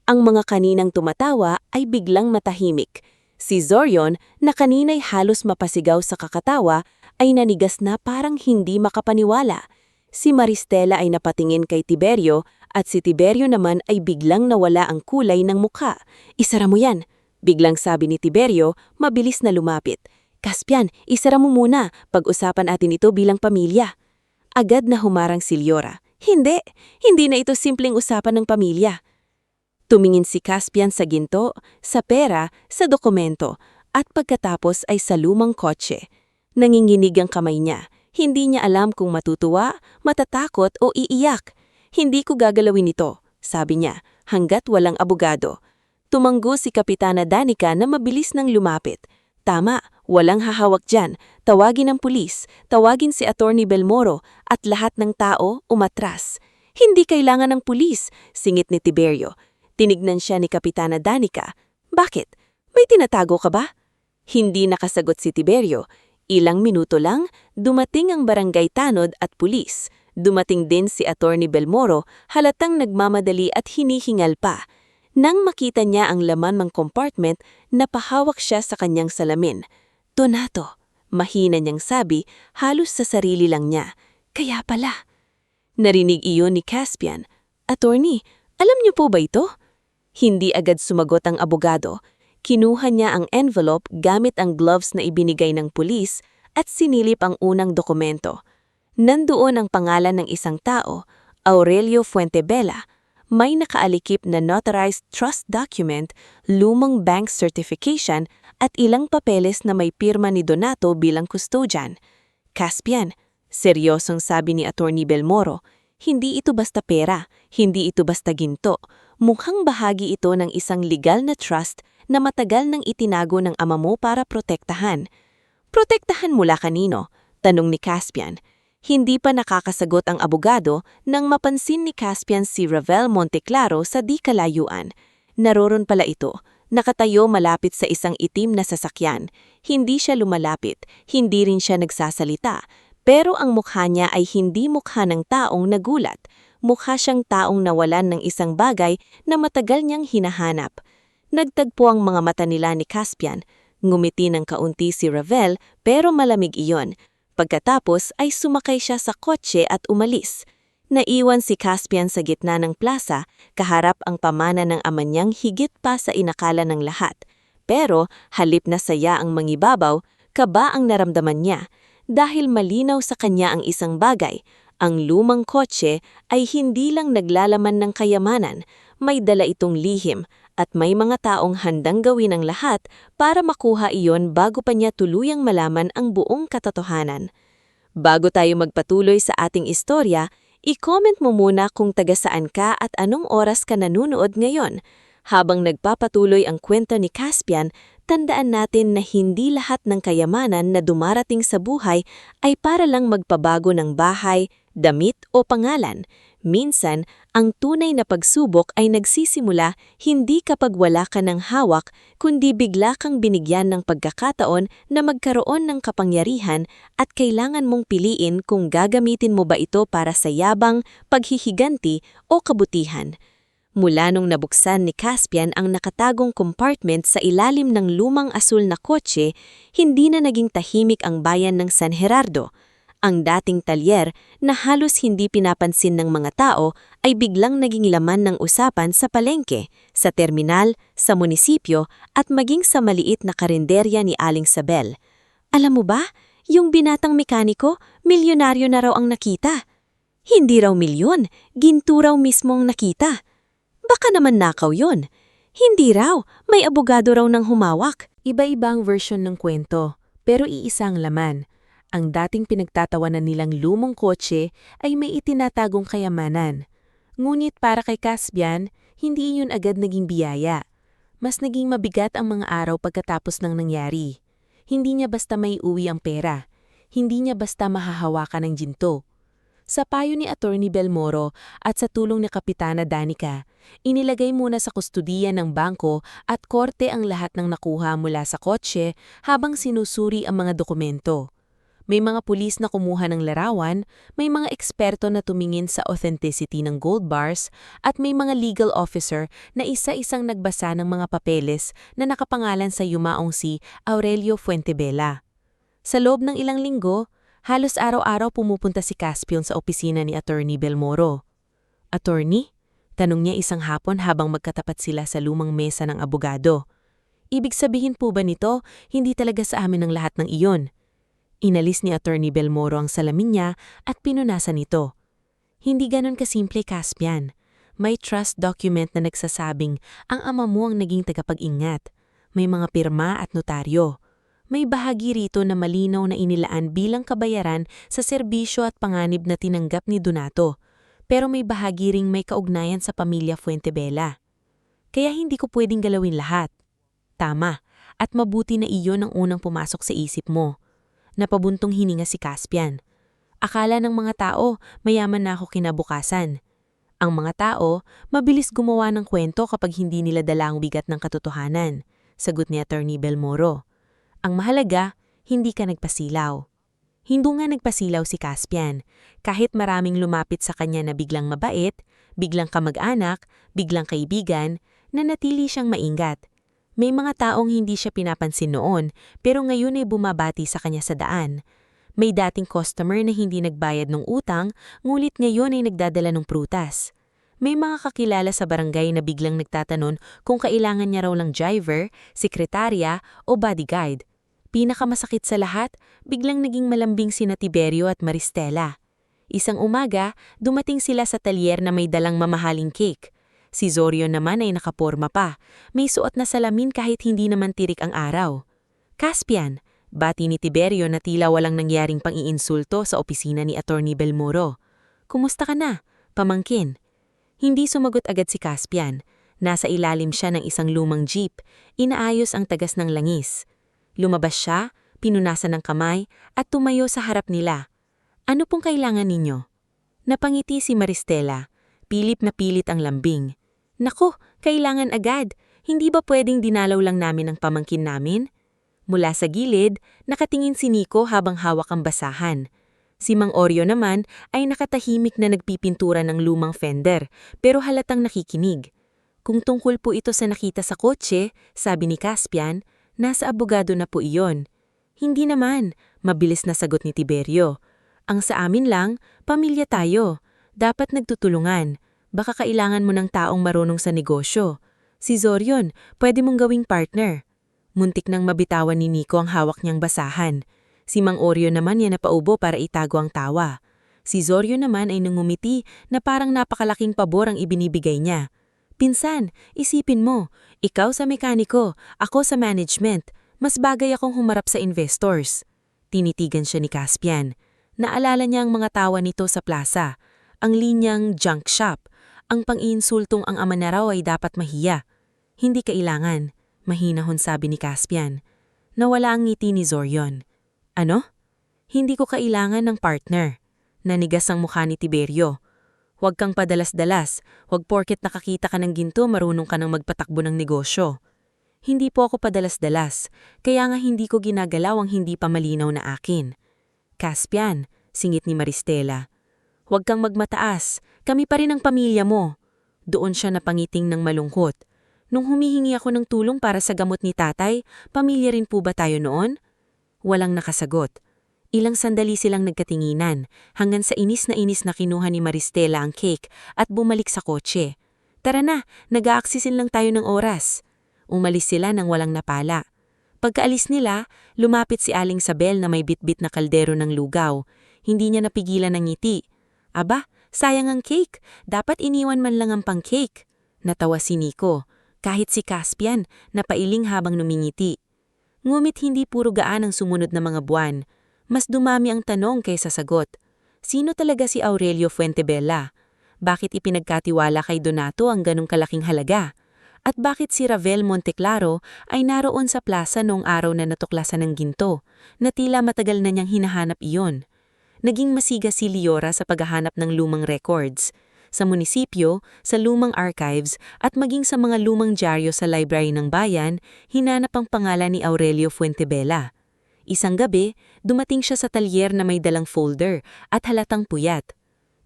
Speaker 1: Ang mga kaninang tumatawa ay biglang matahimik. Si Zorion, na kanina'y halos mapasigaw sa kakatawa, ay nanigas na parang hindi makapaniwala. Si Maristela ay napatingin kay Tiberio at si Tiberio naman ay biglang nawala ang kulay ng mukha. "Isara mo yan," biglang sabi ni Tiberio, mabilis na lumapit. "Caspian, isara mo muna, pag-usapan natin ito bilang pamilya." Agad na humarang si Liora. Hindi na ito simpleng usapan ng pamilya." Tumingin si Caspian sa ginto, sa pera, sa dokumento, at pagkatapos ay sa lumang kotse. Nanginginig ang kamay niya. Hindi niya alam kung matutuwa, matatakot o iiyak. "Hindi ko gagalawin ito," sabi niya, hanggat walang abogado. Tumanggo si Kapitana Danica na mabilis nang lumapit. "Tama, walang hahawak dyan. Tawagin ang pulis, tawagin si Attorney Belmoro at lahat ng tao umatras." "Hindi kailangan ng pulis," singit ni Tiberio. Tinignan siya ni Kapitana Danica. "Bakit? May tinatago ka ba?" Hindi nakasagot si Tiberio. Ilang minuto lang, dumating ang barangay tanod at pulis. Dumating din si Attorney Belmoro, halatang nagmamadali at hinihingal pa. Nang makita niya ang laman ng compartment, napahawak siya sa kanyang salamin. "Donato," mahina niyang sabi, halos sa sarili lang niya. "Kaya pala." Narinig iyon ni Caspian. "Attorney, alam niyo po ba ito?" Hindi agad sumagot ang abogado. Kinuha niya ang envelope gamit ang gloves na ibinigay ng pulis at sinilip ang unang dokumento. Nandoon ang pangalan ng isang tao, Aurelio Fuentebella. May nakaalikip na notarized trust document, lumang bank certification at ilang papeles na may pirma ni Donato bilang custodian. "Caspian," seryosong sabi ni Attorney Belmoro, "hindi ito basta pera, hindi ito basta ginto. Mukhang bahagi ito ng isang legal na trust na matagal nang itinago ng ama mo para protektahan." "Protektahan mula kanino?" tanong ni Caspian. Hindi pa nakakasagot ang abogado nang mapansin ni Caspian si Ravel Monteclaro sa di kalayuan. Naroon pala ito, nakatayo malapit sa isang itim na sasakyan. Hindi siya lumalapit, hindi rin siya nagsasalita, pero ang mukha niya ay hindi mukha ng taong nagulat. Mukha siyang taong nawalan ng isang bagay na matagal niyang hinahanap. Nagtagpo ang mga mata nila ni Caspian. Ngumiti ng kaunti si Ravel pero malamig iyon. Pagkatapos ay sumakay siya sa kotse at umalis. Naiwan si Caspian sa gitna ng plaza, kaharap ang pamana ng ama niyang higit pa sa inakala ng lahat. Pero halip na saya ang mangibabaw, kaba ang naramdaman niya. Dahil malinaw sa kanya ang isang bagay, ang lumang kotse ay hindi lang naglalaman ng kayamanan, may dala itong lihim at may mga taong handang gawin ang lahat para makuha iyon bago pa niya tuluyang malaman ang buong katotohanan. Bago tayo magpatuloy sa ating istorya, i-comment mo muna kung taga saan ka at anong oras ka nanunood ngayon. Habang nagpapatuloy ang kwento ni Caspian, tandaan natin na hindi lahat ng kayamanan na dumarating sa buhay ay para lang magpabago ng bahay, damit o pangalan. Minsan, ang tunay na pagsubok ay nagsisimula hindi kapag wala ka ng hawak, kundi bigla kang binigyan ng pagkakataon na magkaroon ng kapangyarihan at kailangan mong piliin kung gagamitin mo ba ito para sa yabang, paghihiganti o kabutihan. Mula nung nabuksan ni Caspian ang nakatagong compartment sa ilalim ng lumang asul na kotse, hindi na naging tahimik ang bayan ng San Gerardo. Ang dating talyer na halos hindi pinapansin ng mga tao ay biglang naging laman ng usapan sa palengke, sa terminal, sa munisipyo at maging sa maliit na karinderya ni Aling Sabel. "Alam mo ba, yung binatang mekaniko, milyonaryo na raw ang nakita." "Hindi raw milyon, ginto raw mismong nakita." "Baka naman nakaw yon." "Hindi raw, may abogado raw nang humawak."
Speaker 2: Iba-ibang version ng kwento, pero iisang laman. Ang dating pinagtatawanan nilang lumang kotse ay may itinatagong kayamanan. Ngunit para kay Caspian, hindi iyon agad naging biyaya. Mas naging mabigat ang mga araw pagkatapos ng nangyari. Hindi niya basta may uwi ang pera. Hindi niya basta mahahawakan ng ginto. Sa payo ni Attorney Belmoro at sa tulong ni Kapitana Danica, inilagay muna sa kustudiya ng bangko at korte ang lahat ng nakuha mula sa kotse habang sinusuri ang mga dokumento. May mga pulis na kumuha ng larawan, may mga eksperto na tumingin sa authenticity ng gold bars, at may mga legal officer na isa-isang nagbasa ng mga papeles na nakapangalan sa yumaong si Aurelio Fuentebella. Sa loob ng ilang linggo, halos araw-araw pumupunta si Caspian sa opisina ni Attorney Belmoro. "Attorney?" tanong niya isang hapon habang magkatapat sila sa lumang mesa ng abogado. "Ibig sabihin po ba nito, hindi talaga sa amin ang lahat ng iyon?" Inalis ni Attorney Belmoro ang salamin niya at pinunasan ito. "Hindi ganon kasimple, Caspian. May trust document na nagsasabing ang ama mo ang naging tagapag-ingat. May mga pirma at notaryo. May bahagi rito na malinaw na inilaan bilang kabayaran sa serbisyo at panganib na tinanggap ni Donato. Pero may bahagi ring may kaugnayan sa pamilya Fuentebella. Kaya hindi ko pwedeng galawin lahat." "Tama, at mabuti na iyon ang unang pumasok sa isip mo." Napabuntong hininga si Caspian. Akala ng mga tao, mayaman na ako kinabukasan. Ang mga tao, mabilis gumawa ng kwento kapag hindi nila dala ang bigat ng katotohanan, sagot ni Attorney Belmoro. "Ang mahalaga, hindi ka nagpasilaw." Hindi nga nagpasilaw si Caspian, kahit maraming lumapit sa kanya na biglang mabait, biglang kamag-anak, biglang kaibigan, nanatili siyang maingat. May mga taong hindi siya pinapansin noon, pero ngayon ay bumabati sa kanya sa daan. May dating customer na hindi nagbayad ng utang, ngulit ngayon ay nagdadala ng prutas. May mga kakilala sa barangay na biglang nagtatanong kung kailangan niya raw ng driver, sekretarya o bodyguard. Pinakamasakit sa lahat, biglang naging malambing sina Tiberio at Maristela. Isang umaga, dumating sila sa talyer na may dalang mamahaling cake. Si Zorio naman ay nakaporma pa, may suot na salamin kahit hindi naman tirik ang araw. "Caspian," bati ni Tiberio na tila walang nangyaring pang-iinsulto sa opisina ni Attorney Belmoro. "Kumusta ka na, pamangkin?" Hindi sumagot agad si Caspian. Nasa ilalim siya ng isang lumang jeep, inaayos ang tagas ng langis. Lumabas siya, pinunasan ng kamay, at tumayo sa harap nila. "Ano pong kailangan ninyo?" Napangiti si Maristela. Pilit na pilit ang lambing. "Naku, kailangan agad. Hindi ba pwedeng dinalaw lang namin ang pamangkin namin?" Mula sa gilid, nakatingin si Nico habang hawak ang basahan. Si Mang Oreo naman ay nakatahimik na nagpipintura ng lumang fender, pero halatang nakikinig. "Kung tungkol po ito sa nakita sa kotse," sabi ni Caspian, "nasa abogado na po iyon." "Hindi naman," mabilis na sagot ni Tiberio. "Ang sa amin lang, pamilya tayo. Dapat nagtutulungan. Baka kailangan mo ng taong marunong sa negosyo. Si Zorion, pwede mong gawing partner." Muntik nang mabitawan ni Nico ang hawak niyang basahan. Si Mang Oreo naman yan napaubo para itago ang tawa. Si Zorio naman ay nangumiti na parang napakalaking pabor ang ibinibigay niya. "Pinsan, isipin mo, ikaw sa mekaniko, ako sa management. Mas bagay akong humarap sa investors." Tinitigan siya ni Caspian. Naalala niya ang mga tawa nito sa plaza. Ang linyang junk shop. Ang pang-iinsultong ang ama na raw ay dapat mahiya. "Hindi kailangan," mahinahon sabi ni Caspian. Nawala ang ngiti ni Zorion. "Ano?" "Hindi ko kailangan ng partner." Nanigas ang mukha ni Tiberio. "Huwag kang padalas-dalas. Huwag porket nakakita ka ng ginto marunong ka nang magpatakbo ng negosyo." "Hindi po ako padalas-dalas. Kaya nga hindi ko ginagalaw ang hindi pa malinaw na akin." "Caspian," singit ni Maristela. "Huwag kang magmataas. Kami pa rin ang pamilya mo." Doon siya napangiting ng malungkot. "Nung humihingi ako ng tulong para sa gamot ni tatay, pamilya rin po ba tayo noon?" Walang nakasagot. Ilang sandali silang nagkatinginan, hanggang sa inis na kinuha ni Maristela ang cake at bumalik sa kotse. "Tara na, nag-aaksisin lang tayo ng oras." Umalis sila nang walang napala. Pagkaalis nila, lumapit si Aling Sabel na may bitbit na kaldero ng lugaw. Hindi niya napigilan ng ngiti. "Aba, sayang ang cake. Dapat iniwan man lang ang pang-cake." Natawa si Nico. Kahit si Caspian, napailing habang numingiti. Ngumit hindi puro gaan ang sumunod na mga buwan. Mas dumami ang tanong kaysa sagot. Sino talaga si Aurelio Fuentebella? Bakit ipinagkatiwala kay Donato ang ganong kalaking halaga? At bakit si Ravel Monteclaro ay naroon sa plaza noong araw na natuklasan ng ginto, na tila matagal na niyang hinahanap iyon? Naging masiga si Liora sa paghahanap ng lumang records, sa munisipyo, sa lumang archives, at maging sa mga lumang dyaryo sa library ng bayan, hinanap ang pangalan ni Aurelio Fuentebella. Isang gabi, dumating siya sa talyer na may dalang folder at halatang puyat.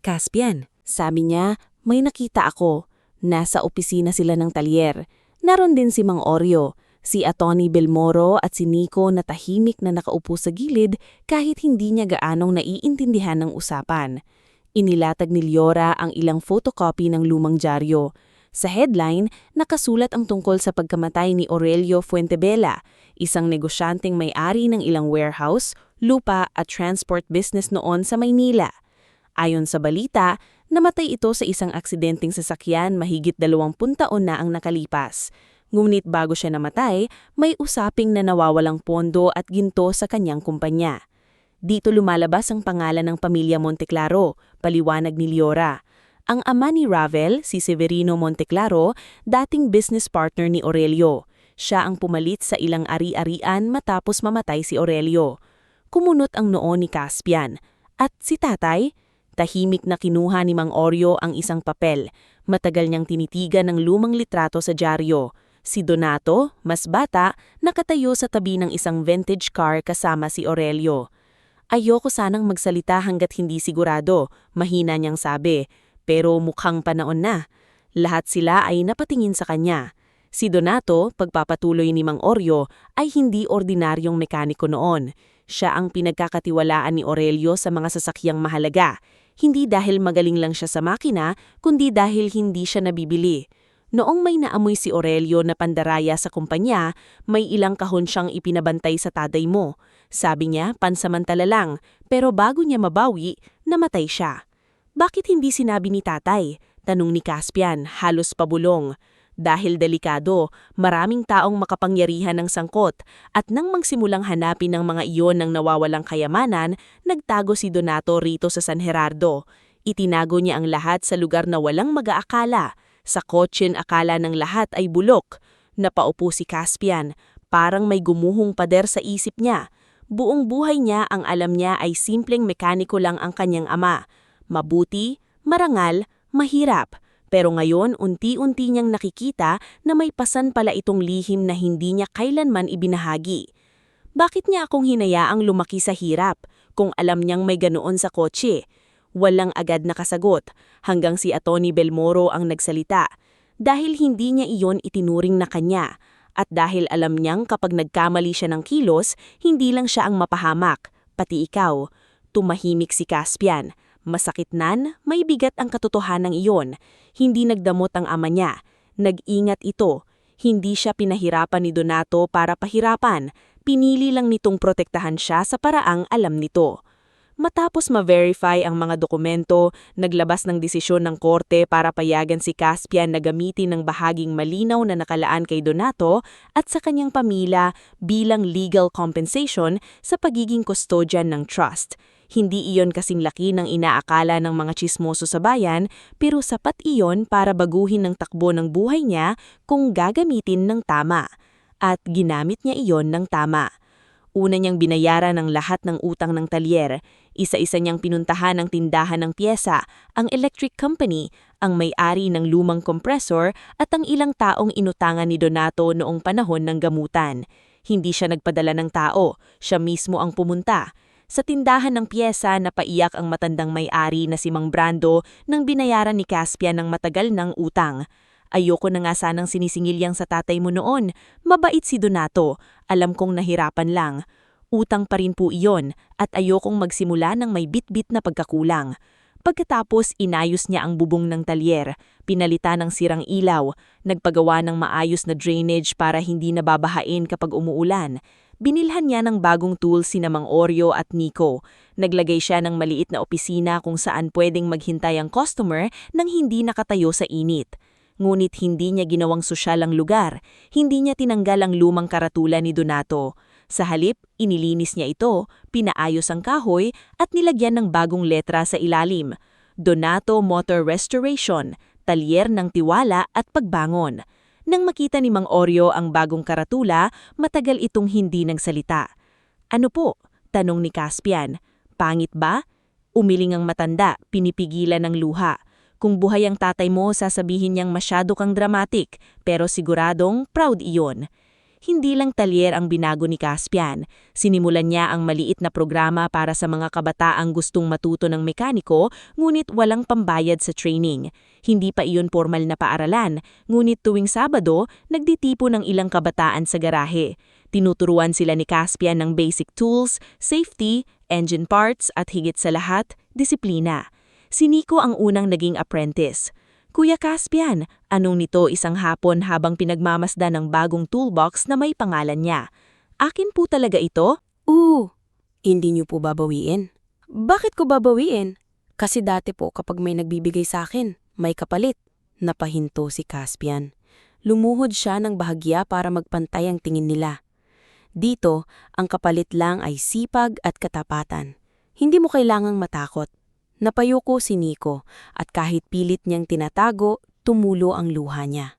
Speaker 2: Caspian,
Speaker 1: Sabi niya, may nakita ako. Nasa opisina sila ng talyer. Naroon din si Mang Oreo, si Atty. Belmoro at si Nico na tahimik na nakaupo sa gilid kahit hindi niya gaanong naiintindihan ng usapan. Inilatag ni Liora ang ilang photocopy ng lumang dyaryo. Sa headline, nakasulat ang tungkol sa pagkamatay ni Aurelio Fuentebella, isang negosyanteng may-ari ng ilang warehouse, lupa at transport business noon sa Maynila. Ayon sa balita, namatay ito sa isang aksidenteng sasakyan mahigit 20 taon na ang nakalipas. Ngunit bago siya namatay, may usaping na nawawalang pondo at ginto sa kanyang kumpanya. Dito lumalabas ang pangalan ng pamilya Monteclaro, paliwanag ni Liora. Ang ama ni Ravel, si Severino Monteclaro, dating business partner ni Aurelio. Siya ang pumalit sa ilang ari-arian matapos mamatay si Aurelio. Kumunot ang noo ni Caspian. At si tatay? Tahimik na kinuha ni Mang Oreo ang isang papel. Matagal niyang tinitigan ng lumang litrato sa dyaryo. Si Donato, mas bata, nakatayo sa tabi ng isang vintage car kasama si Aurelio. Ayoko sanang magsalita hanggat hindi sigurado, mahina niyang sabi. Pero mukhang panahon na. Lahat sila ay napatingin sa kanya. Si Donato, pagpapatuloy ni Mang Oreo, ay hindi ordinaryong mekaniko noon. Siya ang pinagkakatiwalaan ni Aurelio sa mga sasakyang mahalaga. Hindi dahil magaling lang siya sa makina, kundi dahil hindi siya nabibili. Noong may naamoy si Aurelio na pandaraya sa kumpanya, may ilang kahon siyang ipinabantay sa taday mo. Sabi niya, pansamantala lang, pero bago niya mabawi, namatay siya. Bakit hindi sinabi ni tatay? Tanong ni Caspian, halos pabulong. Dahil delikado, maraming taong makapangyarihan ng sangkot at nang magsimulang hanapin ng mga iyon ng nawawalang kayamanan, nagtago si Donato rito sa San Gerardo. Itinago niya ang lahat sa lugar na walang mag-aakala. Sa kotsen akala ng lahat ay bulok. Napaupo si Caspian, parang may gumuhong pader sa isip niya. Buong buhay niya ang alam niya ay simpleng mekaniko lang ang kanyang ama. Mabuti, marangal, mahirap. Pero ngayon, unti-unti niyang nakikita na may pasan pala itong lihim na hindi niya kailanman ibinahagi. Bakit niya akong hinayaang lumaki sa hirap kung alam niyang may ganoon sa kotse? Walang agad nakasagot, hanggang si Atty. Belmoro ang nagsalita. Dahil hindi niya iyon itinuring na kanya, at dahil alam niyang kapag nagkamali siya ng kilos, hindi lang siya ang mapahamak, pati ikaw. Tumahimik si Caspian. Masakit nan, may bigat ang katotohanan iyon. Hindi nagdamot ang ama niya. Nag-ingat ito. Hindi siya pinahirapan ni Donato para pahirapan. Pinili lang nitong protektahan siya sa paraang alam nito. Matapos ma-verify ang mga dokumento, naglabas ng desisyon ng korte para payagan si Caspian na gamitin ng bahaging malinaw na nakalaan kay Donato at sa kanyang pamilya bilang legal compensation sa pagiging custodian ng trust. Hindi iyon kasing laki ng inaakala ng mga tsismoso sa bayan, pero sapat iyon para baguhin ng takbo ng buhay niya kung gagamitin ng tama. At ginamit niya iyon ng tama. Una niyang binayaran ang lahat ng utang ng talyer. Isa-isa niyang pinuntahan ang tindahan ng pyesa, ang electric company, ang may-ari ng lumang kompresor at ang ilang taong inutangan ni Donato noong panahon ng gamutan. Hindi siya nagpadala ng tao, siya mismo ang pumunta. Sa tindahan ng pyesa, napaiyak ang matandang may-ari na si Mang Brando nang binayaran ni Caspian ng matagal ng utang. Ayoko na nga sanang sinisingil yang sa tatay mo noon. Mabait si Donato. Alam kong nahirapan lang. Utang pa rin po iyon at ayokong magsimula ng may bit-bit na pagkakulang. Pagkatapos, inayos niya ang bubong ng talyer, pinalitan ng sirang ilaw, nagpagawa ng maayos na drainage para hindi nababahain kapag umuulan. Binilhan niya ng bagong tools sina Mang Oreo at Nico. Naglagay siya ng maliit na opisina kung saan pwedeng maghintay ang customer nang hindi nakatayo sa init. Ngunit hindi niya ginawang sosyal ang lugar. Hindi niya tinanggal ang lumang karatula ni Donato. Sa halip, inilinis niya ito, pinaayos ang kahoy at nilagyan ng bagong letra sa ilalim. Donato Motor Restoration, talyer ng tiwala at pagbangon. Nang makita ni Mang Oreo ang bagong karatula, matagal itong hindi nagsalita. Ano po? Tanong ni Caspian. Pangit ba?
Speaker 2: Umiling ang matanda, pinipigilan ng luha. Kung buhay ang tatay mo, sasabihin niyang masyado kang dramatic, pero siguradong proud iyon. Hindi lang talyer ang binago ni Caspian. Sinimulan niya ang maliit na programa para sa mga kabataang gustong matuto ng mekaniko, ngunit walang pambayad sa training. Hindi pa iyon formal na paaralan, ngunit tuwing Sabado, nagditipo ng ilang kabataan sa garahe. Tinuturuan sila ni Caspian ng basic tools, safety, engine parts at higit sa lahat, disiplina. Si Nico ang unang naging apprentice. Kuya Caspian, anong nito isang hapon habang pinagmamasdan ng bagong toolbox na may pangalan niya? Akin po talaga ito?
Speaker 1: Hindi niyo po babawiin. Bakit ko babawiin? Kasi dati po kapag may nagbibigay sa akin, may kapalit. Napahinto si Caspian. Lumuhod siya ng bahagya para magpantay ang tingin nila. Dito, ang kapalit lang ay sipag at katapatan. Hindi mo kailangang matakot. Napayuko si Nico at kahit pilit niyang tinatago, tumulo ang luha niya.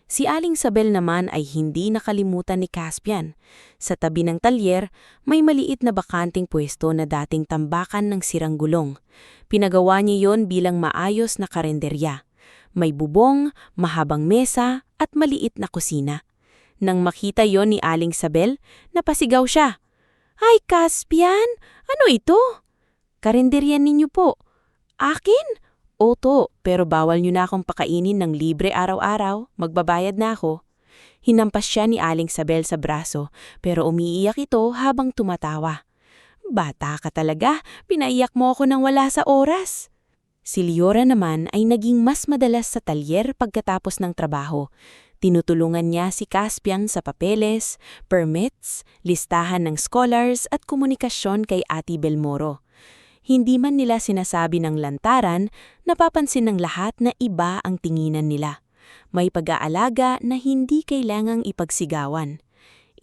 Speaker 1: Si Aling Sabel naman ay hindi nakalimutan ni Caspian. Sa tabi ng talyer, may maliit na bakanting pwesto na dating tambakan ng sirang gulong. Pinagawa niya yon bilang maayos na karenderya. May bubong, mahabang mesa at maliit na kusina. Nang makita yon ni Aling Sabel, napasigaw siya. "Ay, Caspian! Ano ito?" "Karenderya ninyo po." "Akin?" "Oto, pero bawal nyo na akong pakainin ng libre araw-araw. Magbabayad na ako." Hinampas siya ni Aling Sabel sa braso, pero umiiyak ito habang tumatawa. "Bata ka talaga, pinaiyak mo ako nang wala sa oras." Si Liora naman ay naging mas madalas sa talyer pagkatapos ng trabaho. Tinutulungan niya si Caspian sa papeles, permits, listahan ng scholars at komunikasyon kay Ate Belmoro. Hindi man nila sinasabi ng lantaran, napapansin ng lahat na iba ang tinginan nila. May pag-aalaga na hindi kailangang ipagsigawan.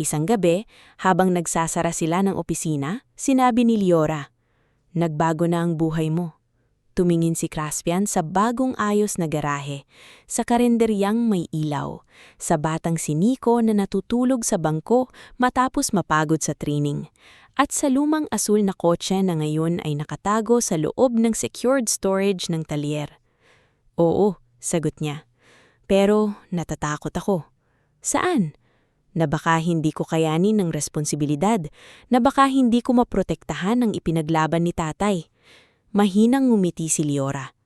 Speaker 1: Isang gabi, habang nagsasara sila ng opisina, sinabi ni Liora, "Nagbago na ang buhay mo." Tumingin si Caspian sa bagong ayos na garahe, sa karenderyang may ilaw, sa batang si Nico na natutulog sa bangko matapos mapagod sa training, at sa lumang asul na kotse na ngayon ay nakatago sa loob ng secured storage ng talyer. "Oo," sagot niya. "Pero natatakot ako." "Saan?" "Na baka hindi ko kayanin ng responsibilidad, na baka hindi ko maprotektahan ang ipinaglaban ni tatay." Mahinang ngumiti si Liora.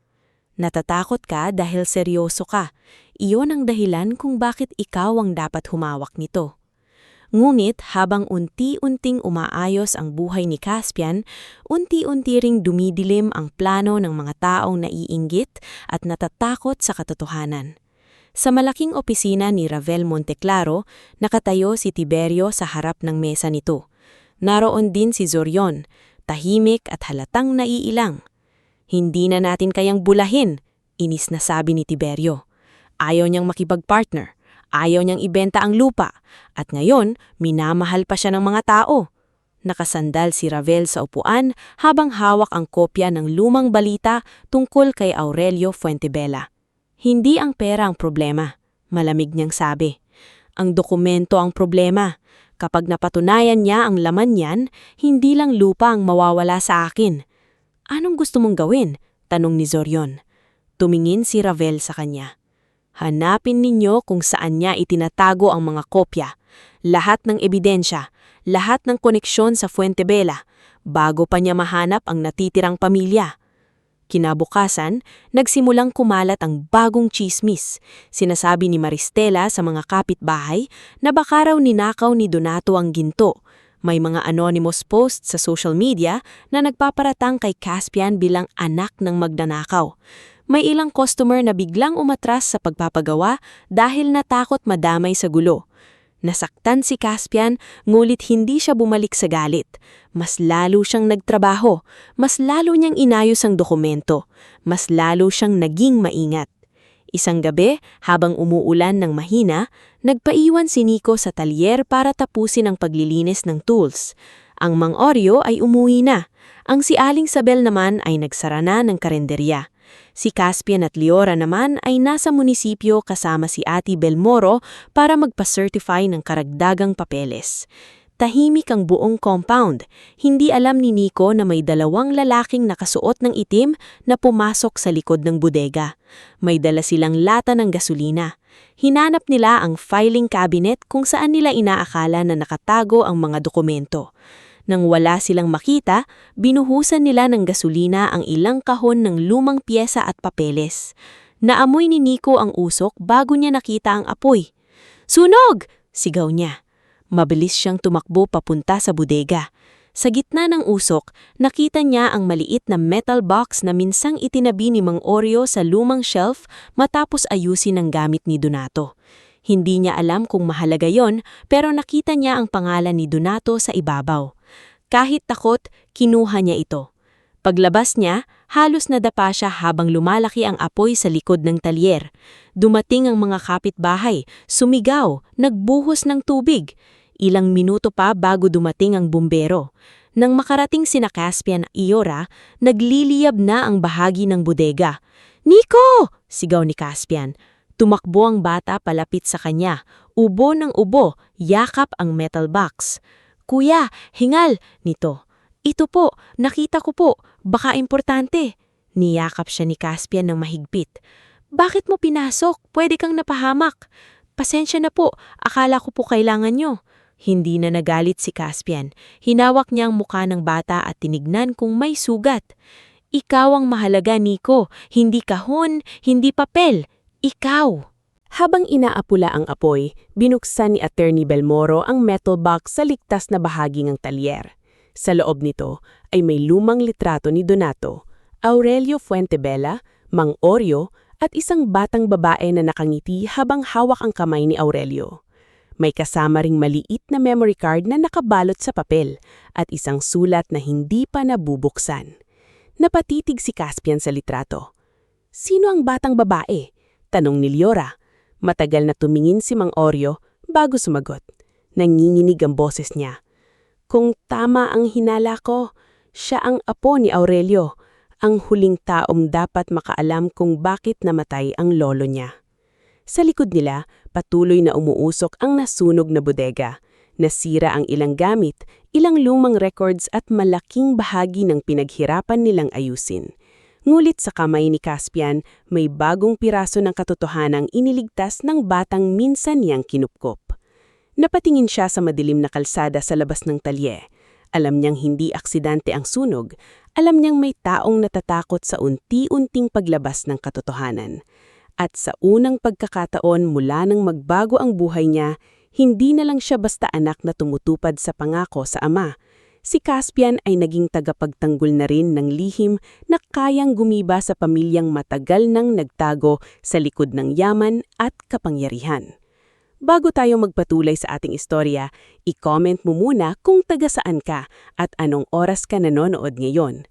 Speaker 1: "Natatakot ka dahil seryoso ka. Iyon ang dahilan kung bakit ikaw ang dapat humawak nito." Ngunit habang unti-unting umaayos ang buhay ni Caspian, unti-unti ring dumidilim ang plano ng mga taong naiinggit at natatakot sa katotohanan. Sa malaking opisina ni Ravel Monteclaro, nakatayo si Tiberio sa harap ng mesa nito. Naroon din si Zorion, tahimik at halatang naiilang. "Hindi na natin kayang bulahin," inis na sabi ni Tiberio. Ayaw niyang makipag-partner, ayaw niyang ibenta ang lupa, at ngayon minamahal pa siya ng mga tao. Nakasandal si Ravel sa upuan habang hawak ang kopya ng lumang balita tungkol kay Aurelio Fuentebella. "Hindi ang pera ang problema," malamig niyang sabi. "Ang dokumento ang problema. Kapag napatunayan niya ang laman niyan, hindi lang lupa ang mawawala sa akin." "Anong gusto mong gawin?" tanong ni Zorion. Tumingin si Ravel sa kanya. "Hanapin ninyo kung saan niya itinatago ang mga kopya. Lahat ng ebidensya, lahat ng koneksyon sa Fuentebella, bago pa niya mahanap ang natitirang pamilya." Kinabukasan, nagsimulang kumalat ang bagong chismis. Sinasabi ni Maristela sa mga kapitbahay na baka raw ninakaw ni Donato ang ginto. May mga anonymous posts sa social media na nagpaparatang kay Caspian bilang anak ng magnanakaw. May ilang customer na biglang umatras sa pagpapagawa dahil natakot madamay sa gulo. Nasaktan si Caspian, ngulit hindi siya bumalik sa galit. Mas lalo siyang nagtrabaho, mas lalo niyang inayos ang dokumento, mas lalo siyang naging maingat. Isang gabi, habang umuulan ng mahina, nagpaiwan si Nico sa talyer para tapusin ang paglilinis ng tools. Ang Mang Oreo ay umuwi na. Ang si Aling Sabel naman ay nagsara na ng karenderya. Si Caspian at Liora naman ay nasa munisipyo kasama si Ate Belmoro para magpa-certify ng karagdagang papeles.
Speaker 2: Tahimik ang buong compound. Hindi alam ni Nico na may dalawang lalaking nakasuot ng itim na pumasok sa likod ng bodega. May dala silang lata ng gasolina. Hinanap nila ang filing cabinet kung saan nila inaakala na nakatago ang mga dokumento. Nang wala silang makita, binuhusan nila ng gasolina ang ilang kahon ng lumang pyesa at papeles. Naamoy ni Nico ang usok bago niya nakita ang apoy. "Sunog!" sigaw niya. Mabilis siyang tumakbo papunta sa bodega. Sa gitna ng usok, nakita niya ang maliit na metal box na minsang itinabi ni Mang Oreo sa lumang shelf matapos ayusin ang gamit ni Donato. Hindi niya alam kung mahalaga yon, pero nakita niya ang pangalan ni Donato sa ibabaw. Kahit takot, kinuha niya ito. Paglabas niya, halos nadapa siya habang lumalaki ang apoy sa likod ng talyer. Dumating ang mga kapitbahay, sumigaw, nagbuhos ng tubig. Ilang minuto pa bago dumating ang bumbero. Nang makarating sina Caspian at Iora, nagliliyab na ang bahagi ng bodega. "Nico!" sigaw ni Caspian. Tumakbo ang bata palapit sa kanya. Ubo ng ubo, yakap ang metal box. "Kuya, hingal!" nito. "Ito po, nakita ko po, baka importante." Niyakap siya ni Caspian ng mahigpit. "Bakit mo pinasok? Pwede kang napahamak." "Pasensya na po, akala ko po kailangan nyo." Hindi na nagalit si Caspian. Hinawak niya ang mukha ng bata at tinignan kung may sugat. "Ikaw ang mahalaga, Nico. Hindi kahon, hindi papel. Ikaw." Habang inaapula ang apoy, binuksan ni Attorney Belmoro ang metal box sa ligtas na bahagi ng talyer. Sa loob nito ay may lumang litrato ni Donato, Aurelio Fuentebella, Mang Oreo at isang batang babae na nakangiti habang hawak ang kamay ni Aurelio. May kasama ring maliit na memory card na nakabalot sa papel at isang sulat na hindi pa nabubuksan. Napatitig si Caspian sa litrato. "Sino ang batang babae?" tanong ni Liora. Matagal na tumingin si Mang Oreo bago sumagot. Nanginginig ang boses niya. "Kung tama ang hinala ko, siya ang apo ni Aurelio, ang huling taong dapat makaalam kung bakit namatay ang lolo niya." Sa likod nila, patuloy na umuusok ang nasunog na bodega. Nasira ang ilang gamit, ilang lumang records at malaking bahagi ng pinaghirapan nilang ayusin. Ngulit sa kamay ni Caspian, may bagong piraso ng katotohanang iniligtas ng batang minsan niyang kinupkop. Napatingin siya sa madilim na kalsada sa labas ng talye. Alam niyang hindi aksidente ang sunog. Alam niyang may taong natatakot sa unti-unting paglabas ng katotohanan. At sa unang pagkakataon mula nang magbago ang buhay niya, hindi na lang siya basta anak na tumutupad sa pangako sa ama. Si Caspian ay naging tagapagtanggol na rin ng lihim na kayang gumiba sa pamilyang matagal nang nagtago sa likod ng yaman at kapangyarihan. Bago tayo magpatuloy sa ating istorya, i-comment mo muna kung taga saan ka at anong oras ka nanonood ngayon.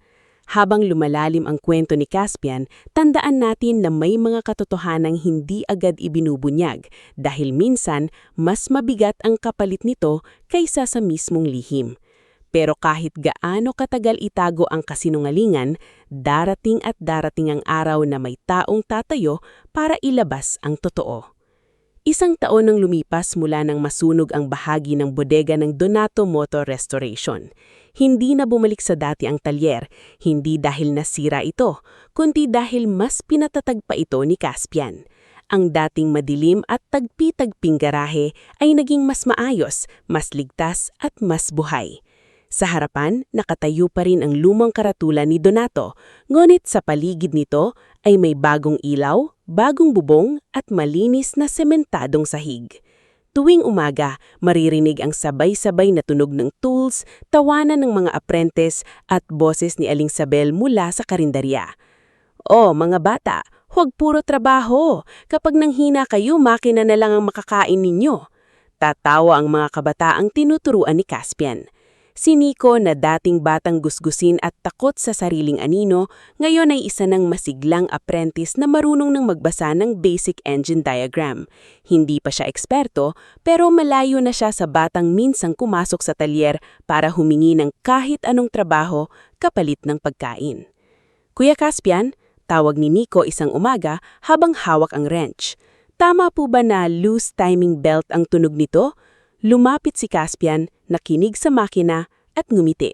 Speaker 2: Habang lumalalim ang kwento ni Caspian, tandaan natin na may mga katotohanang hindi agad ibinubunyag dahil minsan mas mabigat ang kapalit nito kaysa sa mismong lihim. Pero kahit gaano katagal itago ang kasinungalingan, darating at darating ang araw na may taong tatayo para ilabas ang totoo. Isang taon nang lumipas mula nang masunog ang bahagi ng bodega ng Donato Motor Restoration. Hindi na bumalik sa dati ang talyer, hindi dahil nasira ito, kundi dahil mas pinatatag pa ito ni Caspian. Ang dating madilim at tagpi-tagping garahe ay naging mas maayos, mas ligtas at mas buhay. Sa harapan, nakatayo pa rin ang lumang karatula ni Donato, ngunit sa paligid nito ay may bagong ilaw, bagong bubong at malinis na sementadong sahig. Tuwing umaga, maririnig ang sabay-sabay na tunog ng tools, tawanan ng mga apprentice at boses ni Aling Sabel mula sa karinderya. "Oh, mga bata, huwag puro trabaho. Kapag nanghina kayo, makina na lang ang makakain ninyo." Tatawa ang mga kabataang tinuturuan ni Caspian. Si Nico na dating batang gusgusin at takot sa sariling anino, ngayon ay isa ng masiglang apprentice na marunong nang magbasa ng basic engine diagram. Hindi pa siya eksperto, pero malayo na siya sa batang minsang kumasok sa talyer para humingi ng kahit anong trabaho kapalit ng pagkain. "Kuya Caspian," tawag ni Nico isang umaga habang hawak ang wrench. "Tama po ba na loose timing belt ang tunog nito?"
Speaker 3: Lumapit si Caspian, nakinig sa makina at ngumiti.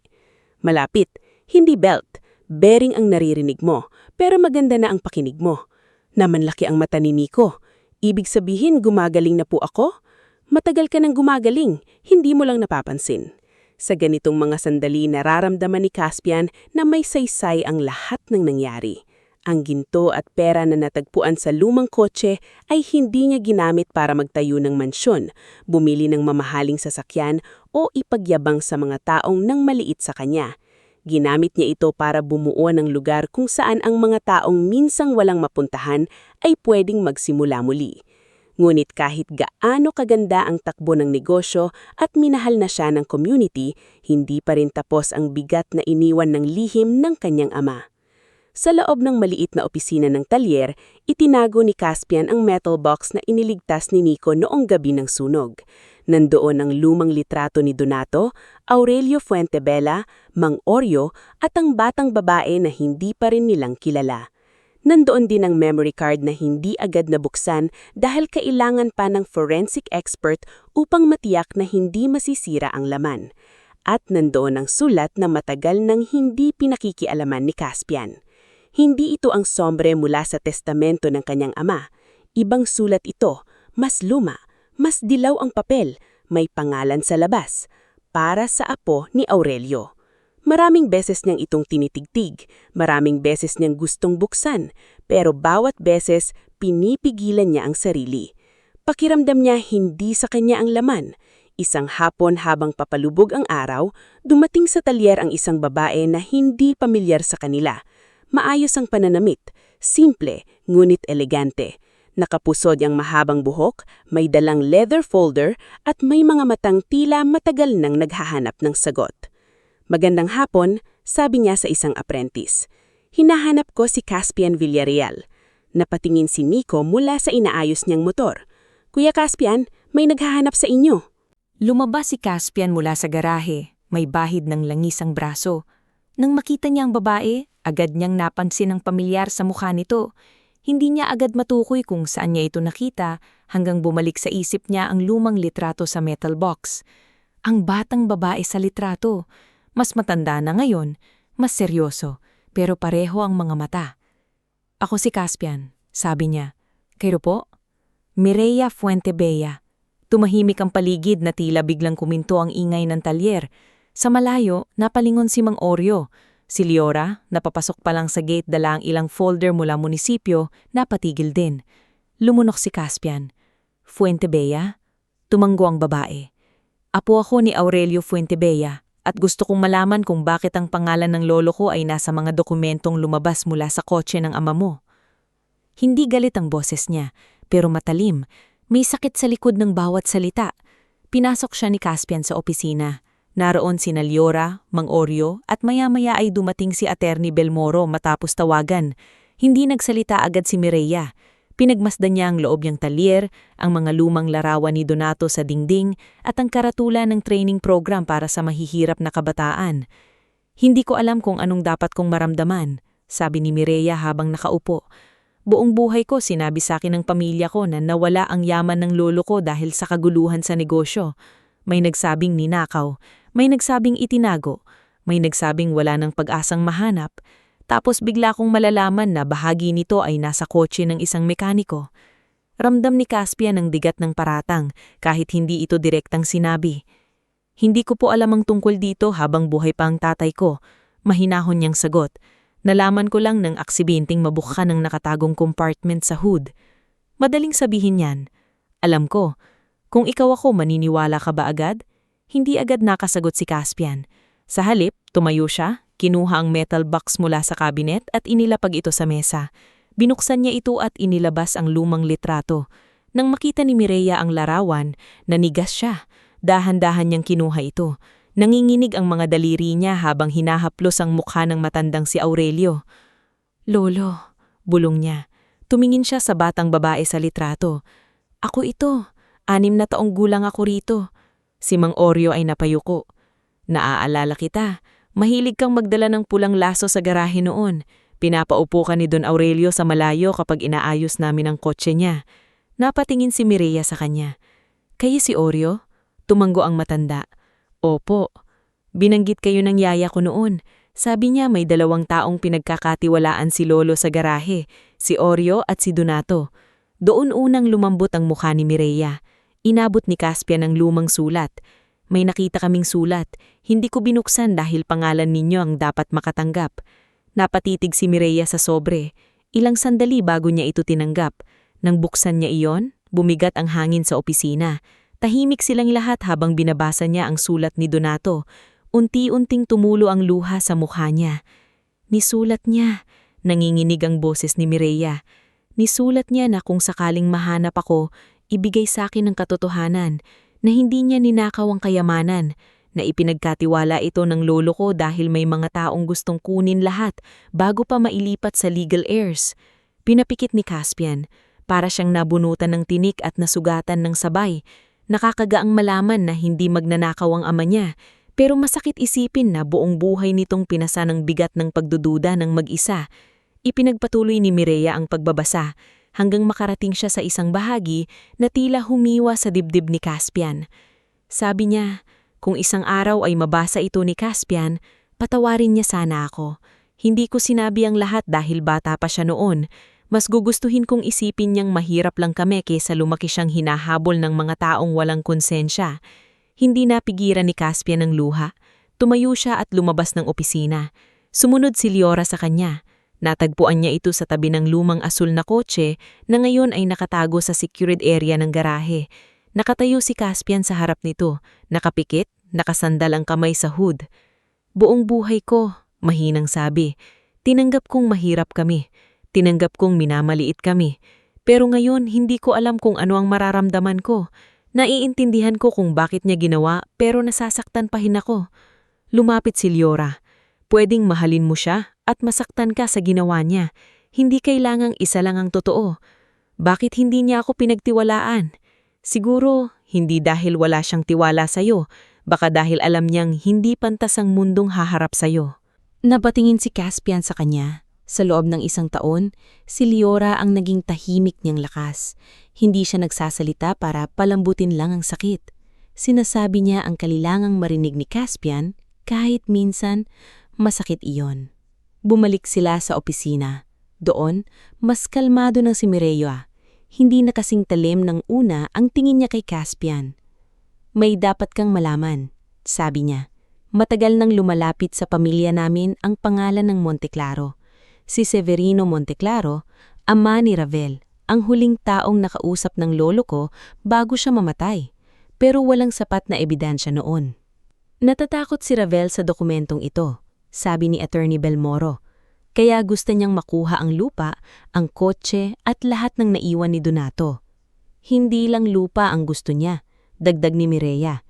Speaker 3: Malapit, hindi belt, bearing ang naririnig mo, pero maganda na ang pakinig mo. Namanlaki ang mata ni Nico. Ibig sabihin gumagaling na po ako? Matagal ka nang gumagaling, hindi mo lang napapansin. Sa ganitong mga sandali nararamdaman ni Caspian na may saysay ang lahat ng nangyari. Ang ginto at pera na natagpuan sa lumang kotse ay hindi niya ginamit para magtayo ng mansyon, bumili ng mamahaling sasakyan o ipagyabang sa mga taong nang maliit sa kanya. Ginamit niya ito para bumuo ng lugar kung saan ang mga taong minsang walang mapuntahan ay pwedeng magsimula muli. Ngunit kahit gaano kaganda ang takbo ng negosyo at minahal na siya ng community, hindi pa rin tapos ang bigat na iniwan ng lihim ng kanyang ama. Sa loob ng maliit na opisina ng talyer, itinago ni Caspian ang metal box na iniligtas ni Nico noong gabi ng sunog. Nandoon ang lumang litrato ni Donato, Aurelio Fuentebella, Mang Oryo at ang batang babae na hindi pa rin nilang kilala. Nandoon din ang memory card na hindi agad nabuksan dahil kailangan pa ng forensic expert upang matiyak na hindi masisira ang laman. At nandoon ang sulat na matagal nang hindi pinakikialaman ni Caspian. Hindi ito ang sombre mula sa testamento ng kanyang ama. Ibang sulat ito, mas luma, mas dilaw ang papel, may pangalan sa labas, para sa apo ni Aurelio. Maraming beses niyang itong tinitigtig, maraming beses niyang gustong buksan, pero bawat beses pinipigilan niya ang sarili. Pakiramdam niya hindi sa kanya ang laman. Isang hapon habang papalubog ang araw, dumating sa talyer ang isang babae na hindi pamilyar sa kanila. Maayos ang pananamit, simple ngunit elegante. Nakapusod ang mahabang buhok, may dalang leather folder at may mga matang tila matagal nang naghahanap ng sagot. Magandang hapon, sabi niya sa isang apprentice. Hinahanap ko si Caspian Villarreal. Napatingin si Nico mula sa inaayos niyang motor. Kuya Caspian, may naghahanap sa inyo.
Speaker 2: Lumabas si Caspian mula sa garahe, may bahid ng langis ang braso. Nang makita niya ang babae, agad niyang napansin ang pamilyar sa mukha nito. Hindi niya agad matukoy kung saan niya ito nakita hanggang bumalik sa isip niya ang lumang litrato sa metal box. Ang batang babae sa litrato, mas matanda na ngayon, mas seryoso, pero pareho ang mga mata. Ako si Caspian, sabi niya. Kayo po? Mireya Fuentebella. Tumahimik ang paligid na tila biglang kuminto ang ingay ng talyer. Sa malayo, napalingon si Mang Oryo. Si Liora, napapasok pa lang sa gate dala ang ilang folder mula munisipyo, napatigil din. Lumunok si Caspian. Fuentebella? Tumanggo ang babae. Apo ako ni Aurelio Fuentebella at gusto kong malaman kung bakit ang pangalan ng lolo ko ay nasa mga dokumentong lumabas mula sa kotse ng ama mo. Hindi galit ang boses niya, pero matalim. May sakit sa likod ng bawat salita. Pinasok siya ni Caspian sa opisina. Naroon sina Liora, Mang Oryo at maya-maya ay dumating si Attorney Belmoro matapos tawagan. Hindi nagsalita agad si Mireya. Pinagmasdan niya ang loob niyang talyer, ang mga lumang larawan ni Donato sa dingding at ang karatula ng training program para sa mahihirap na kabataan. Hindi ko alam kung anong dapat kong maramdaman, sabi ni Mireya habang nakaupo. Buong buhay ko sinabi sa akin ng pamilya ko na nawala ang yaman ng lolo ko dahil sa kaguluhan sa negosyo. May nagsabing ninakaw, may nagsabing itinago, may nagsabing wala ng pag-asang mahanap, tapos bigla kong malalaman na bahagi nito ay nasa kotse ng isang mekaniko. Ramdam ni Caspian ang bigat ng paratang kahit hindi ito direktang sinabi. Hindi ko po alam ang tungkol dito habang buhay pa ang tatay ko, mahinahon niyang sagot. Nalaman ko lang ng aksidenteng mabuksan ng nakatagong compartment sa hood. Madaling sabihin yan. Alam ko, kung ikaw ako maniniwala ka ba agad? Hindi agad nakasagot si Caspian. Sa halip, tumayo siya, kinuha ang metal box mula sa cabinet at inilapag ito sa mesa. Binuksan niya ito at inilabas ang lumang litrato. Nang makita ni Mireya ang larawan, nanigas siya. Dahan-dahan niyang kinuha ito. Nanginginig ang mga daliri niya habang hinahaplos ang mukha ng matandang si Aurelio. Lolo, bulong niya. Tumingin siya sa batang babae sa litrato. Ako ito. 6 na taong gulang ako rito. Si Mang Oryo ay napayuko. Naaalala kita. Mahilig kang magdala ng pulang laso sa garahe noon. Pinapaupo ka ni Don Aurelio sa malayo kapag inaayos namin ang kotse niya. Napatingin si Mireya sa kanya. Kayo si Oryo? Tumango ang matanda. Opo. Binanggit kayo ng yaya ko noon. Sabi niya may 2 taong pinagkakatiwalaan si Lolo sa garahe, si Oreo at si Donato. Doon unang lumambot ang mukha ni Mireya. Inabot ni Caspian ang lumang sulat. May nakita kaming sulat. Hindi ko binuksan dahil pangalan ninyo ang dapat makatanggap. Napatitig si Mireya sa sobre. Ilang sandali bago niya ito tinanggap. Nang buksan niya iyon, bumigat ang hangin sa opisina. Tahimik silang lahat habang binabasa niya ang sulat ni Donato. Unti-unting tumulo ang luha sa mukha niya. Nisulat niya. Nanginginig ang boses ni Mireya. Nisulat niya na kung sakaling mahanap ako, ibigay sa akin ang katotohanan, na hindi niya ninakaw ang kayamanan, na ipinagkatiwala ito ng lolo ko dahil may mga taong gustong kunin lahat bago pa mailipat sa legal heirs. Pinapikit ni Caspian, para siyang nabunutan ng tinik at nasugatan ng sabay. Nakakagaang malaman na hindi magnanakaw ang ama niya, pero masakit isipin na buong buhay nitong pinasa ng bigat ng pagdududa ng mag-isa. Ipinagpatuloy ni Mireya ang pagbabasa hanggang makarating siya sa isang bahagi na tila humiwa sa dibdib ni Caspian. Sabi niya, kung isang araw ay mabasa ito ni Caspian, patawarin niya sana ako. Hindi ko sinabi ang lahat dahil bata pa siya noon. Mas gugustuhin kong isipin niyang mahirap lang kami kaysa lumaki siyang hinahabol ng mga taong walang konsensya. Hindi napigiran ni Caspian ang luha. Tumayo siya at lumabas ng opisina. Sumunod si Liora sa kanya. Natagpuan niya ito sa tabi ng lumang asul na kotse na ngayon ay nakatago sa secured area ng garahe. Nakatayo si Caspian sa harap nito, nakapikit, nakasandal ang kamay sa hood. Buong buhay ko, mahinang sabi. Tinanggap kong mahirap kami. Tinanggap kong minamaliit kami. Pero ngayon hindi ko alam kung ano ang mararamdaman ko. Naiintindihan ko kung bakit niya ginawa pero nasasaktan pa rin ako. Lumapit si Liora. Pwedeng mahalin mo siya at masaktan ka sa ginawa niya. Hindi kailangang isa lang ang totoo. Bakit hindi niya ako pinagtiwalaan? Siguro, hindi dahil wala siyang tiwala sa'yo. Baka dahil alam niyang hindi pantas ang mundong haharap sa'yo.
Speaker 1: Napatingin si Caspian sa kanya. Sa loob ng 1 taon, si Liora ang naging tahimik niyang lakas. Hindi siya nagsasalita para palambutin lang ang sakit. Sinasabi niya ang kailangang marinig ni Caspian kahit minsan masakit iyon. Bumalik sila sa opisina. Doon, mas kalmado ng si Mireya. Hindi na kasing talim ng una ang tingin niya kay Caspian. May dapat kang malaman, sabi niya. Matagal nang lumalapit sa pamilya namin ang pangalan ng Monteclaro. Si Severino Monteclaro, ama ni Ravel, ang huling taong nakausap ng lolo ko bago siya mamatay. Pero walang sapat na ebidensya noon. Natatakot si Ravel sa dokumentong ito, sabi ni Attorney Belmoro. Kaya gusto niyang makuha ang lupa, ang kotse at lahat ng naiwan ni Donato. Hindi lang lupa ang gusto niya, dagdag ni Mireya.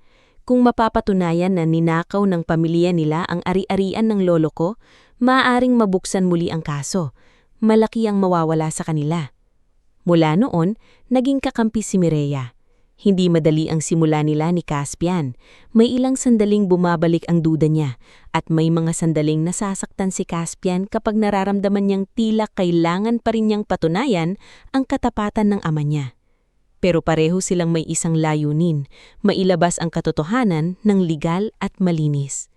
Speaker 1: Kung mapapatunayan na ninakaw ng pamilya nila ang ari-arian ng lolo ko, maaaring mabuksan muli ang kaso. Malaki ang mawawala sa kanila. Mula noon, naging kakampi si Mireya. Hindi madali ang simula nila ni Caspian. May ilang sandaling bumabalik ang duda niya at may mga sandaling nasasaktan si Caspian kapag nararamdaman niyang tila kailangan pa rin niyang patunayan ang katapatan ng ama niya. Pero pareho silang may isang layunin, mailabas ang katotohanan ng legal at malinis.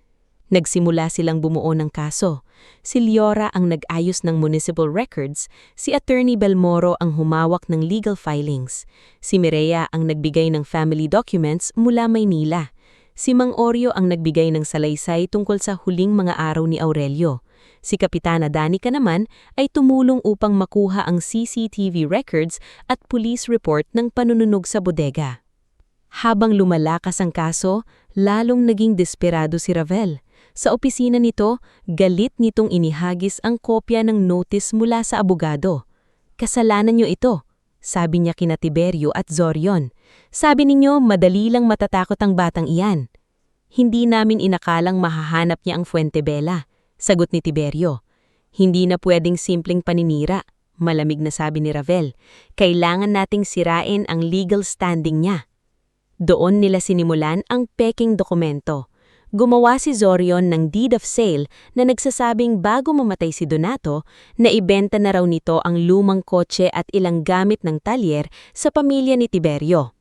Speaker 1: Nagsimula silang bumuo ng kaso. Si Liora ang nag-ayos ng municipal records, si Attorney Belmoro ang humawak ng legal filings. Si Mireya ang nagbigay ng family documents mula Maynila. Si Mang Oreo ang nagbigay ng salaysay tungkol sa huling mga araw ni Aurelio. Si Kapitana Danica naman ay tumulong upang makuha ang CCTV records at police report ng panununog sa bodega. Habang lumalakas ang kaso, lalong naging desperado si Ravel. Sa opisina nito, galit nitong inihagis ang kopya ng notice mula sa abogado. Kasalanan niyo ito, sabi niya kina Tiberio at Zorion. Sabi ninyo madali lang matatakot ang batang iyan. Hindi namin inakalang mahahanap niya ang Fuentebella, sagot ni Tiberio. Hindi na pwedeng simpleng paninira, malamig na sabi ni Ravel. Kailangan nating sirain ang legal standing niya. Doon nila sinimulan ang peking dokumento. Gumawa si Zorion ng deed of sale na nagsasabing bago mamatay si Donato, na ibenta na raw nito ang lumang kotse at ilang gamit ng talyer sa pamilya ni Tiberio.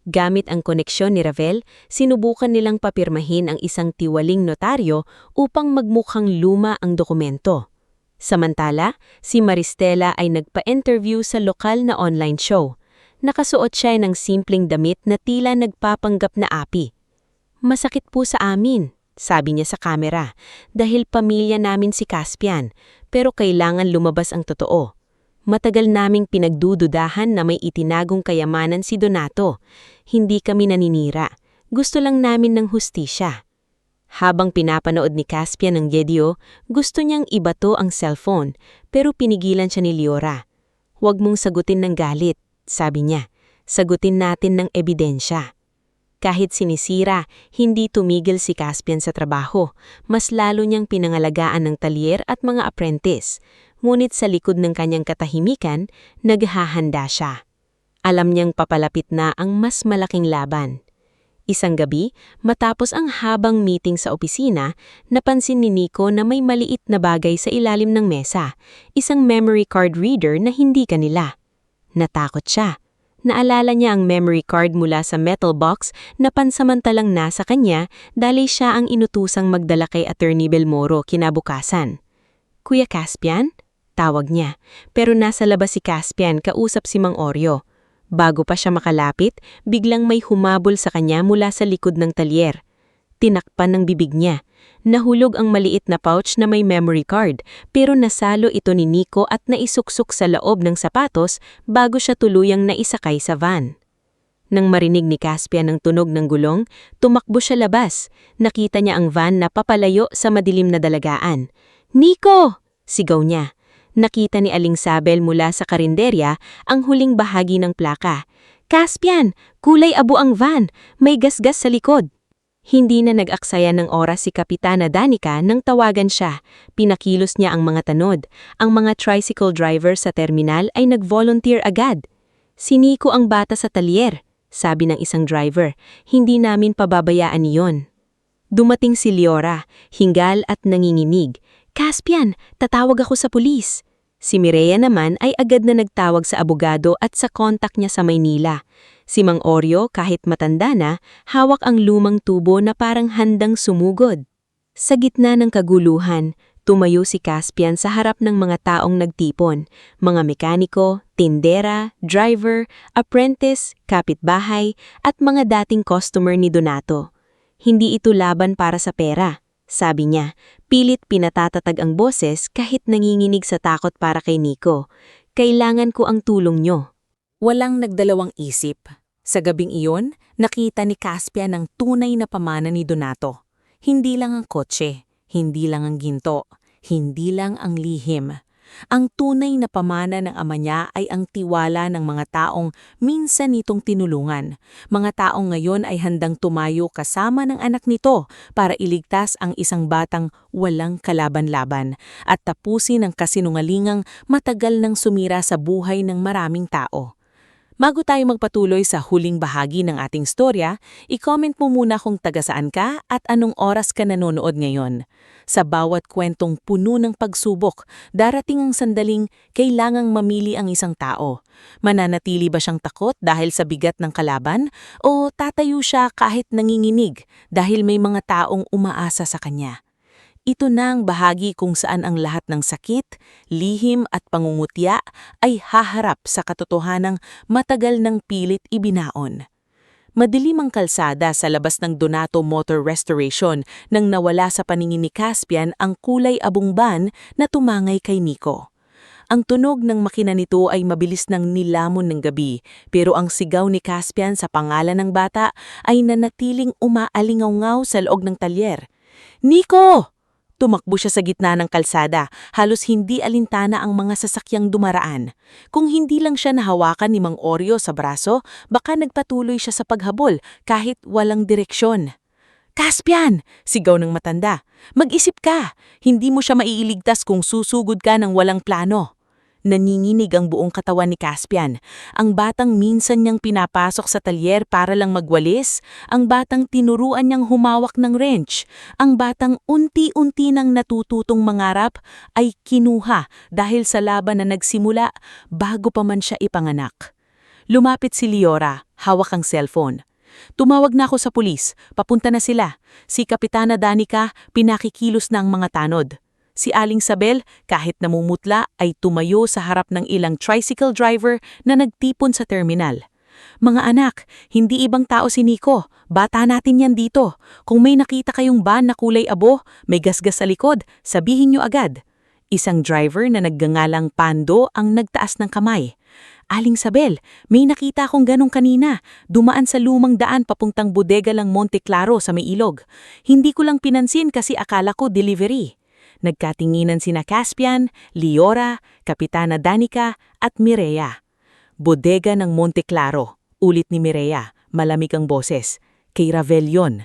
Speaker 1: Gamit ang koneksyon ni Ravel, sinubukan nilang papirmahin ang isang tiwaling notaryo upang magmukhang luma ang dokumento. Samantala, si Maristela ay nagpa-interview sa lokal na online show. Nakasuot siya ng simpleng damit na tila nagpapanggap na api. "Masakit po sa amin," sabi niya sa kamera, "dahil pamilya namin si Caspian, pero kailangan lumabas ang totoo. Matagal naming pinagdududahan na may itinagong kayamanan si Donato. Hindi kami naninira. Gusto lang namin ng hustisya." Habang pinapanood ni Caspian ang video, gusto niyang ibato ang cellphone, pero pinigilan siya ni Liora. "Huwag mong sagutin ng galit," sabi niya. "Sagutin natin ng ebidensya." Kahit sinisira, hindi tumigil si Caspian sa trabaho. Mas lalo niyang pinangalagaan ng talyer at mga apprentice. Ngunit sa likod ng kanyang katahimikan, naghahanda siya. Alam niyang papalapit na ang mas malaking laban. Isang gabi, matapos ang habang meeting sa opisina, napansin ni Nico na may maliit na bagay sa ilalim ng mesa, isang memory card reader na hindi kanila. Natakot siya. Naalala niya ang memory card mula sa metal box na pansamantalang nasa kanya dahil siya ang inutusang magdala kay Attorney Belmoro kinabukasan. "Kuya Caspian?" tawag niya, pero nasa labas si Caspian kausap si Mang Oreo. Bago pa siya makalapit, biglang may humabol sa kanya mula sa likod ng talyer. Tinakpan ng bibig niya. Nahulog ang maliit na pouch na may memory card, pero nasalo ito ni Nico at naisuksok sa loob ng sapatos bago siya tuluyang naisakay sa van. Nang marinig ni Caspian ang tunog ng gulong, tumakbo siya labas. Nakita niya ang van na papalayo sa madilim na dalagaan. "Nico!" sigaw niya. Nakita ni Aling Sabel mula sa karinderya ang huling bahagi ng plaka. "Caspian, kulay abo ang van, may gasgas sa likod." Hindi na nag-aksaya ng oras si Kapitana Danica nang tawagan siya. Pinakilos niya ang mga tanod. Ang mga tricycle driver sa terminal ay nag-volunteer agad. "Si Nico ang bata sa talyer," sabi ng isang driver. "Hindi namin pababayaan iyon." Dumating si Liora, hingal at nanginginig. "Caspian, tatawag ako sa pulis." Si Mireya naman ay agad na nagtawag sa abogado at sa kontak niya sa Maynila. Si Mang Oreo, kahit matanda na, hawak ang lumang tubo na parang handang sumugod. Sa gitna ng kaguluhan, tumayo si Caspian sa harap ng mga taong nagtipon, mga mekaniko, tindera, driver, apprentice, kapitbahay, at mga dating customer ni Donato. Hindi ito laban para sa pera. Sabi niya, pilit pinatatatag ang boses kahit nanginginig sa takot para kay Nico. "Kailangan ko ang tulong niyo."
Speaker 2: Walang nagdalawang isip. Sa gabing iyon, nakita ni Caspian ang tunay na pamana ni Donato. Hindi lang ang kotse, hindi lang ang ginto, hindi lang ang lihim. Ang tunay na pamana ng ama niya ay ang tiwala ng mga taong minsan nitong tinulungan. Mga taong ngayon ay handang tumayo kasama ng anak nito para iligtas ang isang batang walang kalaban-laban at tapusin ang kasinungalingang matagal nang sumira sa buhay ng maraming tao. Bago tayo magpatuloy sa huling bahagi ng ating storya, i-comment mo muna kung taga saan ka at anong oras ka nanonood ngayon. Sa bawat kwentong puno ng pagsubok, darating ang sandaling kailangang mamili ang isang tao. Mananatili ba siyang takot dahil sa bigat ng kalaban o tatayo siya kahit nanginginig dahil may mga taong umaasa sa kanya? Ito na ang bahagi kung saan ang lahat ng sakit, lihim at pangungutya ay haharap sa katotohanang matagal ng pilit ibinaon. Madilim ang kalsada sa labas ng Donato Motor Restoration nang nawala sa paningin ni Caspian ang kulay abong van na tumangay kay Nico. Ang tunog ng makina nito ay mabilis nang nilamon ng gabi, pero ang sigaw ni Caspian sa pangalan ng bata ay nanatiling umaalingaw-ngaw sa loob ng talyer. "Nico!" Tumakbo siya sa gitna ng kalsada, halos hindi alintana ang mga sasakyang dumaraan. Kung hindi lang siya nahawakan ni Mang Oreo sa braso, baka nagpatuloy siya sa paghabol kahit walang direksyon. "Caspian!" sigaw ng matanda. "Mag-isip ka! Hindi mo siya maiiligtas kung susugod ka ng walang plano." Nanginginig ang buong katawan ni Caspian. Ang batang minsan niyang pinapasok sa talyer para lang magwalis, ang batang tinuruan niyang humawak ng wrench, ang batang unti-unti nang natututong mangarap ay kinuha dahil sa laban na nagsimula bago pa man siya ipanganak. Lumapit si Liora, hawak ang cellphone. Tumawag na ako sa pulis, papunta na sila. Si Kapitana Danica, pinakikilos na ang mga tanod. Si Aling Sabel, kahit namumutla, ay tumayo sa harap ng ilang tricycle driver na nagtipon sa terminal. Mga anak, hindi ibang tao si Nico. Bata natin yan dito. Kung may nakita kayong van na kulay abo, may gasgas sa likod, sabihin nyo agad. Isang driver na naggangalang Pando ang nagtaas ng kamay. Aling Sabel, may nakita akong ganong kanina. Dumaan sa lumang daan papuntang bodega lang Monte Claro sa may ilog. Hindi ko lang pinansin kasi akala ko delivery. Nagkatinginan sina Caspian, Liora, Kapitana Danica at Mireya. Bodega ng Monte Claro, ulit ni Mireya, malamig ang boses. Kay Ravel yon.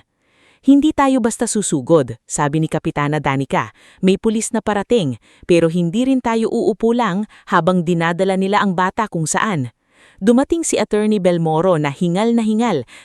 Speaker 2: Hindi tayo basta susugod, sabi ni Kapitana Danica. May pulis na parating, pero hindi rin tayo uupo lang habang dinadala nila ang bata kung saan. Dumating si Attorney Belmoro na hingal,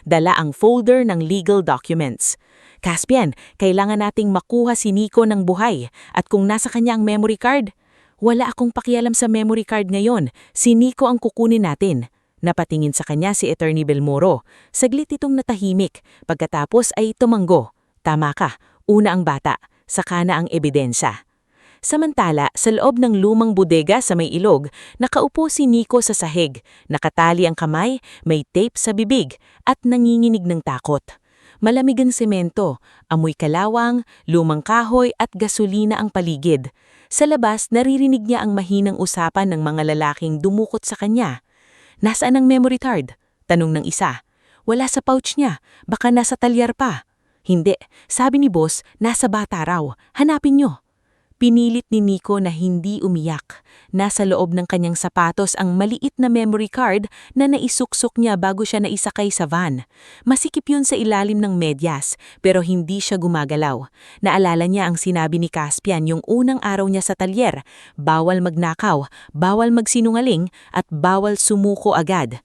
Speaker 2: dala ang folder ng legal documents. Caspian, kailangan nating makuha si Nico ng buhay at kung nasa kanya ang memory card, wala akong pakialam sa memory card ngayon, si Nico ang kukunin natin. Napatingin sa kanya si Attorney Belmoro. Saglit itong natahimik, pagkatapos ay tumanggo. Tama ka, una ang bata, saka na ang ebidensya. Samantala, sa loob ng lumang bodega sa may ilog, nakaupo si Nico sa sahig, nakatali ang kamay, may tape sa bibig, at nanginginig ng takot. Malamig ang semento, amoy kalawang, lumang kahoy at gasolina ang paligid. Sa labas, naririnig niya ang mahinang usapan ng mga lalaking dumukot sa kanya. Nasaan ang memory card? Tanong ng isa. Wala sa pouch niya, baka nasa talyar pa. Hindi, sabi ni boss, nasa bata raw. Hanapin niyo. Pinilit ni Nico na hindi umiyak. Nasa loob ng kanyang sapatos ang maliit na memory card na naisuksok niya bago siya naisakay sa van. Masikip yun sa ilalim ng medyas, pero hindi siya gumagalaw. Naalala niya ang sinabi ni Caspian yung unang araw niya sa talyer, bawal magnakaw, bawal magsinungaling, at bawal sumuko agad.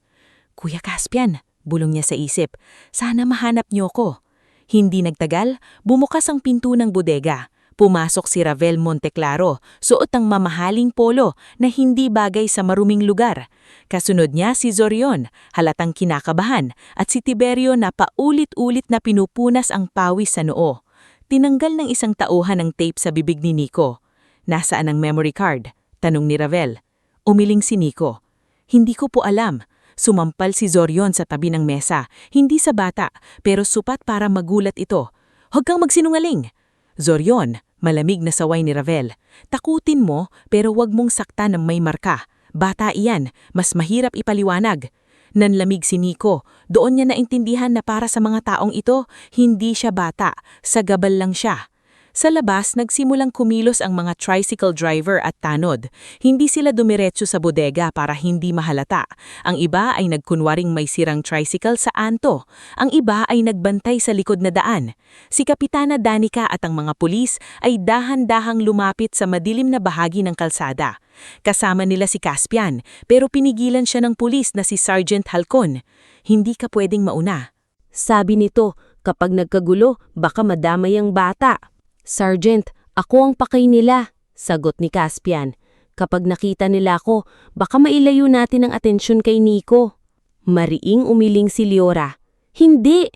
Speaker 2: Kuya Caspian, bulong niya sa isip, sana mahanap niyo ko. Hindi nagtagal, bumukas ang pinto ng bodega. Pumasok si Ravel Monteclaro, suot ang mamahaling polo na hindi bagay sa maruming lugar. Kasunod niya si Zorion, halatang kinakabahan, at si Tiberio na paulit-ulit na pinupunas ang pawis sa noo. Tinanggal ng isang tauhan ang tape sa bibig ni Nico. Nasaan ang memory card? Tanong ni Ravel. Umiling si Nico. Hindi ko po alam. Sumampal si Zorion sa tabi ng mesa, hindi sa bata, pero supat para magulat ito. Huwag kang magsinungaling! Zorion, malamig na saway ni Ravel. Takutin mo pero wag mong saktan ng may marka. Bata iyan, mas mahirap ipaliwanag. Nanlamig si Nico. Doon niya naintindihan na para sa mga taong ito, hindi siya bata, sagabal lang siya. Sa labas, nagsimulang kumilos ang mga tricycle driver at tanod. Hindi sila dumiretso sa bodega para hindi mahalata. Ang iba ay nagkunwaring may sirang tricycle sa anto. Ang iba ay nagbantay sa likod na daan. Si Kapitana Danica at ang mga pulis ay dahan-dahang lumapit sa madilim na bahagi ng kalsada. Kasama nila si Caspian, pero pinigilan siya ng pulis na si Sergeant Halcon. Hindi ka pwedeng mauna.
Speaker 1: Sabi nito, kapag nagkagulo, baka madamay ang bata. Sergeant, ako ang pakay nila, sagot ni Caspian. Kapag nakita nila ako, baka mailayo natin ang atensyon kay Nico. Mariing umiling si Liora. Hindi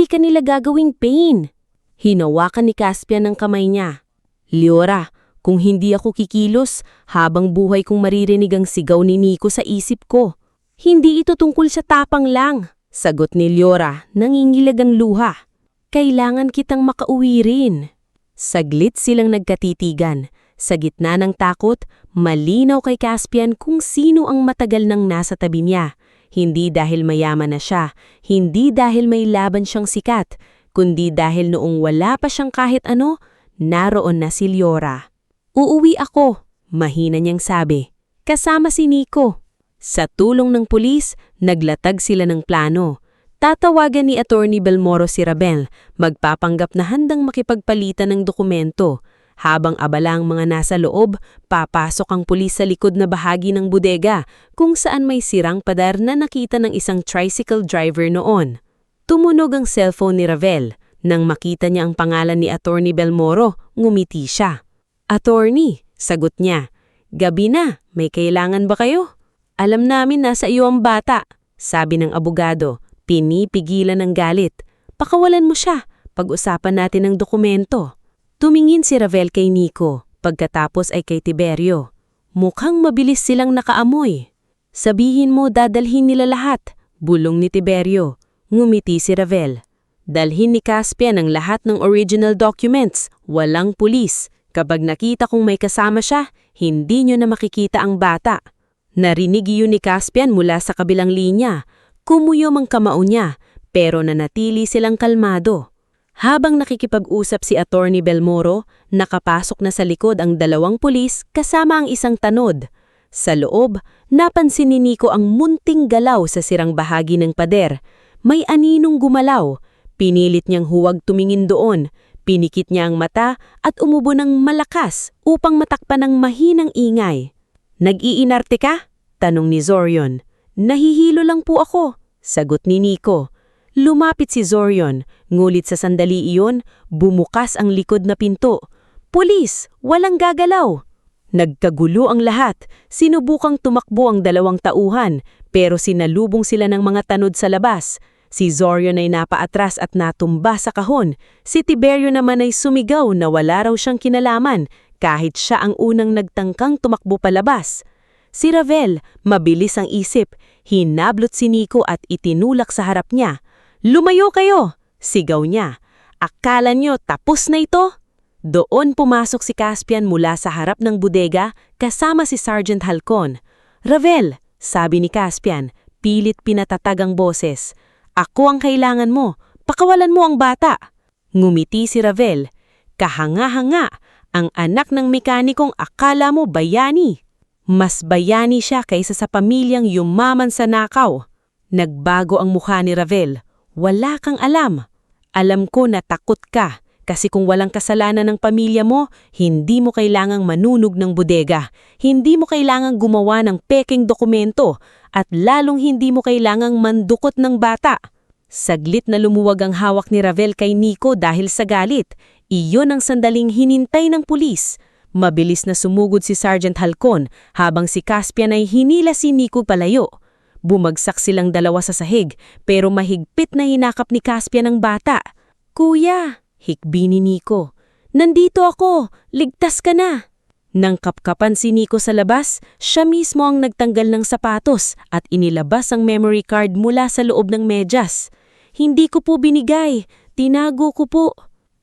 Speaker 1: kanila gagawing pain. Hinawakan ni Caspian ang kamay niya. Liora, kung hindi ako kikilos, habang buhay kong maririnig ang sigaw ni Nico sa isip ko. Hindi ito tungkol sa tapang lang, sagot ni Liora, nangingilag ang luha. Kailangan kitang makauwi rin. Saglit silang nagkatitigan. Sa gitna ng takot, malinaw kay Caspian kung sino ang matagal nang nasa tabi niya. Hindi dahil mayaman na siya, hindi dahil may laban siyang sikat, kundi dahil noong wala pa siyang kahit ano, naroon na si Liora. Uuwi ako, mahina niyang sabi. Kasama si Nico. Sa tulong ng pulis, naglatag sila ng plano. Tatawagan ni Attorney Belmoro si Ravel, magpapanggap na handang makipagpalitan ng dokumento. Habang abala ang mga nasa loob, papasok ang pulis sa likod na bahagi ng bodega, kung saan may sirang pader na nakita ng isang tricycle driver noon. Tumunog ang cellphone ni Ravel. Nang makita niya ang pangalan ni Attorney Belmoro, ngumiti siya. Attorney, sagot niya. Gabi na, may kailangan ba kayo? Alam namin nasa iyo ang bata.
Speaker 3: sabi ng abogado, pinipigilan ng galit. Pakawalan mo siya, pag-usapan natin ang dokumento. Tumingin si Ravel kay Nico, pagkatapos ay kay Tiberio. Mukhang mabilis silang nakaamoy. Sabihin mo dadalhin nila lahat, bulong ni Tiberio. Ngumiti si Ravel. Dalhin ni Caspian ang lahat ng original documents, walang pulis. Kapag nakita kong may kasama siya, hindi nyo na makikita ang bata. Narinig iyon ni Caspian mula sa kabilang linya. Kumuyom ang kamao niya, pero nanatili silang kalmado. Habang nakikipag-usap si Attorney Belmoro, nakapasok na sa likod ang 2 pulis kasama ang isang tanod. Sa loob, napansin ni Nico ang munting galaw sa sirang bahagi ng pader. May aninong gumalaw. Pinilit niyang huwag tumingin doon. Pinikit niya ang mata at umubo ng malakas upang matakpan ng mahinang ingay. Nag-iinarte ka? Tanong ni Zorion. Nahihilo lang po ako, sagot ni Nico. Lumapit si Zorion, ngulit sa sandali iyon, bumukas ang likod na pinto. Pulis! Walang gagalaw! Nagkagulo ang lahat. Sinubukang tumakbo ang 2 tauhan, pero sinalubong sila ng mga tanod sa labas. Si Zorion ay napaatras at natumba sa kahon. Si Tiberio naman ay sumigaw na wala raw siyang kinalaman, kahit siya ang unang nagtangkang tumakbo palabas. Si Ravel, mabilis ang isip, hinablot si Nico at itinulak sa harap niya. Lumayo kayo! Sigaw niya. Akala niyo tapos na ito? Doon pumasok si Caspian mula sa harap ng bodega kasama si Sergeant Halcon. Ravel, sabi ni Caspian, pilit pinatatag ang boses. Ako ang kailangan mo, pakawalan mo ang bata. Ngumiti si Ravel. Kahanga-hanga, ang anak ng mekanikong akala mo bayani. Mas bayani siya kaysa sa pamilyang yumaman sa nakaw. Nagbago ang mukha ni Ravel. Wala kang alam. Alam ko na takot ka, kasi kung walang kasalanan ng pamilya mo, hindi mo kailangang manunog ng bodega, hindi mo kailangang gumawa ng peking dokumento, at lalong hindi mo kailangang mandukot ng bata. Saglit na lumuwag ang hawak ni Ravel kay Nico dahil sa galit. Iyon ang sandaling hinintay ng pulis. Mabilis na sumugod si Sergeant Halcon habang si Caspian ay hinila si Nico palayo. Bumagsak silang 2 sa sahig pero mahigpit na hinakap ni Caspian ang bata. Kuya, hikbi ni Nico. Nandito ako, ligtas ka na. Nang kapkapan si Nico sa labas, siya mismo ang nagtanggal ng sapatos at inilabas ang memory card mula sa loob ng medyas. Hindi ko po binigay, tinago ko po.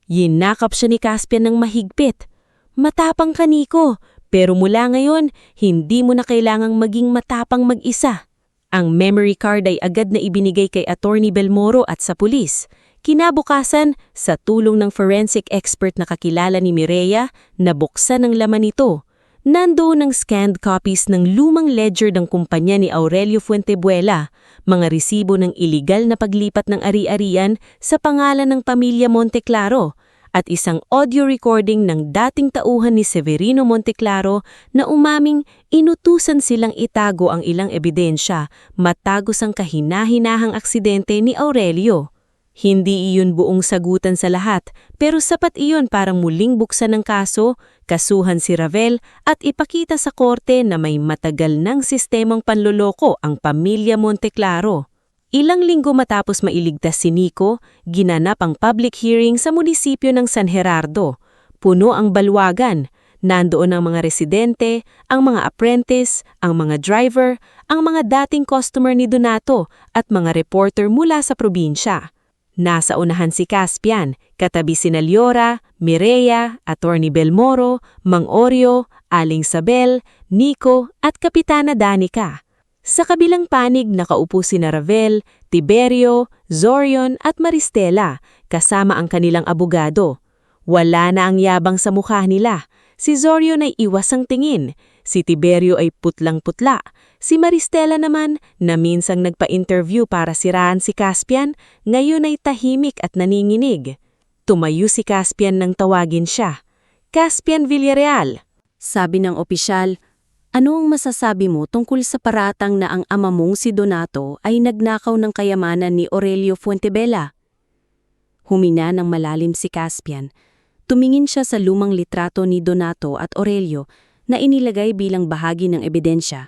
Speaker 3: Yinakap siya ni Caspian ng mahigpit. Matapang ka, Nico, pero mula ngayon, hindi mo na kailangang maging matapang mag-isa. Ang memory card ay agad na ibinigay kay Attorney Belmoro at sa pulis. Kinabukasan, sa tulong ng forensic expert na kakilala ni Mireya, nabuksan ang laman nito. Nandoon ang scanned copies ng lumang ledger ng kumpanya ni Aurelio Fuentebuela, mga resibo ng iligal na paglipat ng ari-arian sa pangalan ng pamilya Monteclaro, at isang audio recording ng dating tauhan ni Severino Monteclaro na umaming inutusan silang itago ang ilang ebidensya matagos ang kahina-hinahang aksidente ni Aurelio. Hindi iyon buong sagutan sa lahat, pero sapat iyon para muling buksan ng kaso, kasuhan si Ravel at ipakita sa korte na may matagal ng sistemang panloloko ang pamilya Monteclaro. Ilang linggo matapos mailigtas si Nico, ginanap ang public hearing sa munisipyo ng San Gerardo. Puno ang balwagan. Nandoon ang mga residente, ang mga apprentice, ang mga driver, ang mga dating customer ni Donato at mga reporter mula sa probinsya. Nasa unahan si Caspian, katabi sina Liora, Mireya, Attorney Belmoro, Mang Oreo, Aling Sabel, Nico at Kapitana Danica. Sa kabilang panig nakaupo sina Ravel, Tiberio, Zorion at Maristela, kasama ang kanilang abogado. Wala na ang yabang sa mukha nila. Si Zorion ay iwasang tingin, si Tiberio ay putlang-putla, si Maristela naman na minsang nagpa-interview para siraan si Caspian, ngayon ay tahimik at naninginig. Tumayo si Caspian nang tawagin siya. Caspian Villarreal. Sabi ng opisyal, ano ang masasabi mo tungkol sa paratang na ang ama mong si Donato ay nagnakaw ng kayamanan ni Aurelio Fuentebela? Humina ng malalim si Caspian. Tumingin siya sa lumang litrato ni Donato at Aurelio na inilagay bilang bahagi ng ebidensya.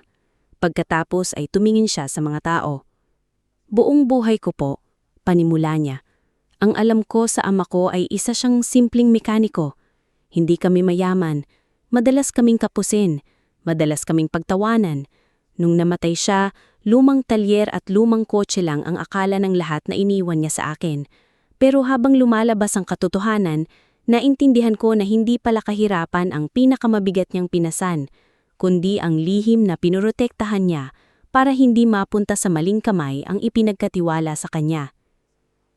Speaker 3: Pagkatapos ay tumingin siya sa mga tao.
Speaker 2: Buong buhay ko po, panimula niya. Ang alam ko sa ama ko ay isa siyang simpleng mekaniko. Hindi kami mayaman, madalas kaming kapusin, madalas kaming pagtawanan. Nung namatay siya, lumang talyer at lumang kotse lang ang akala ng lahat na iniwan niya sa akin. Pero habang lumalabas ang katotohanan, naintindihan ko na hindi pala kahirapan ang pinakamabigat niyang pinasan, kundi ang lihim na pinorotektahan niya para hindi mapunta sa maling kamay ang ipinagkatiwala sa kanya.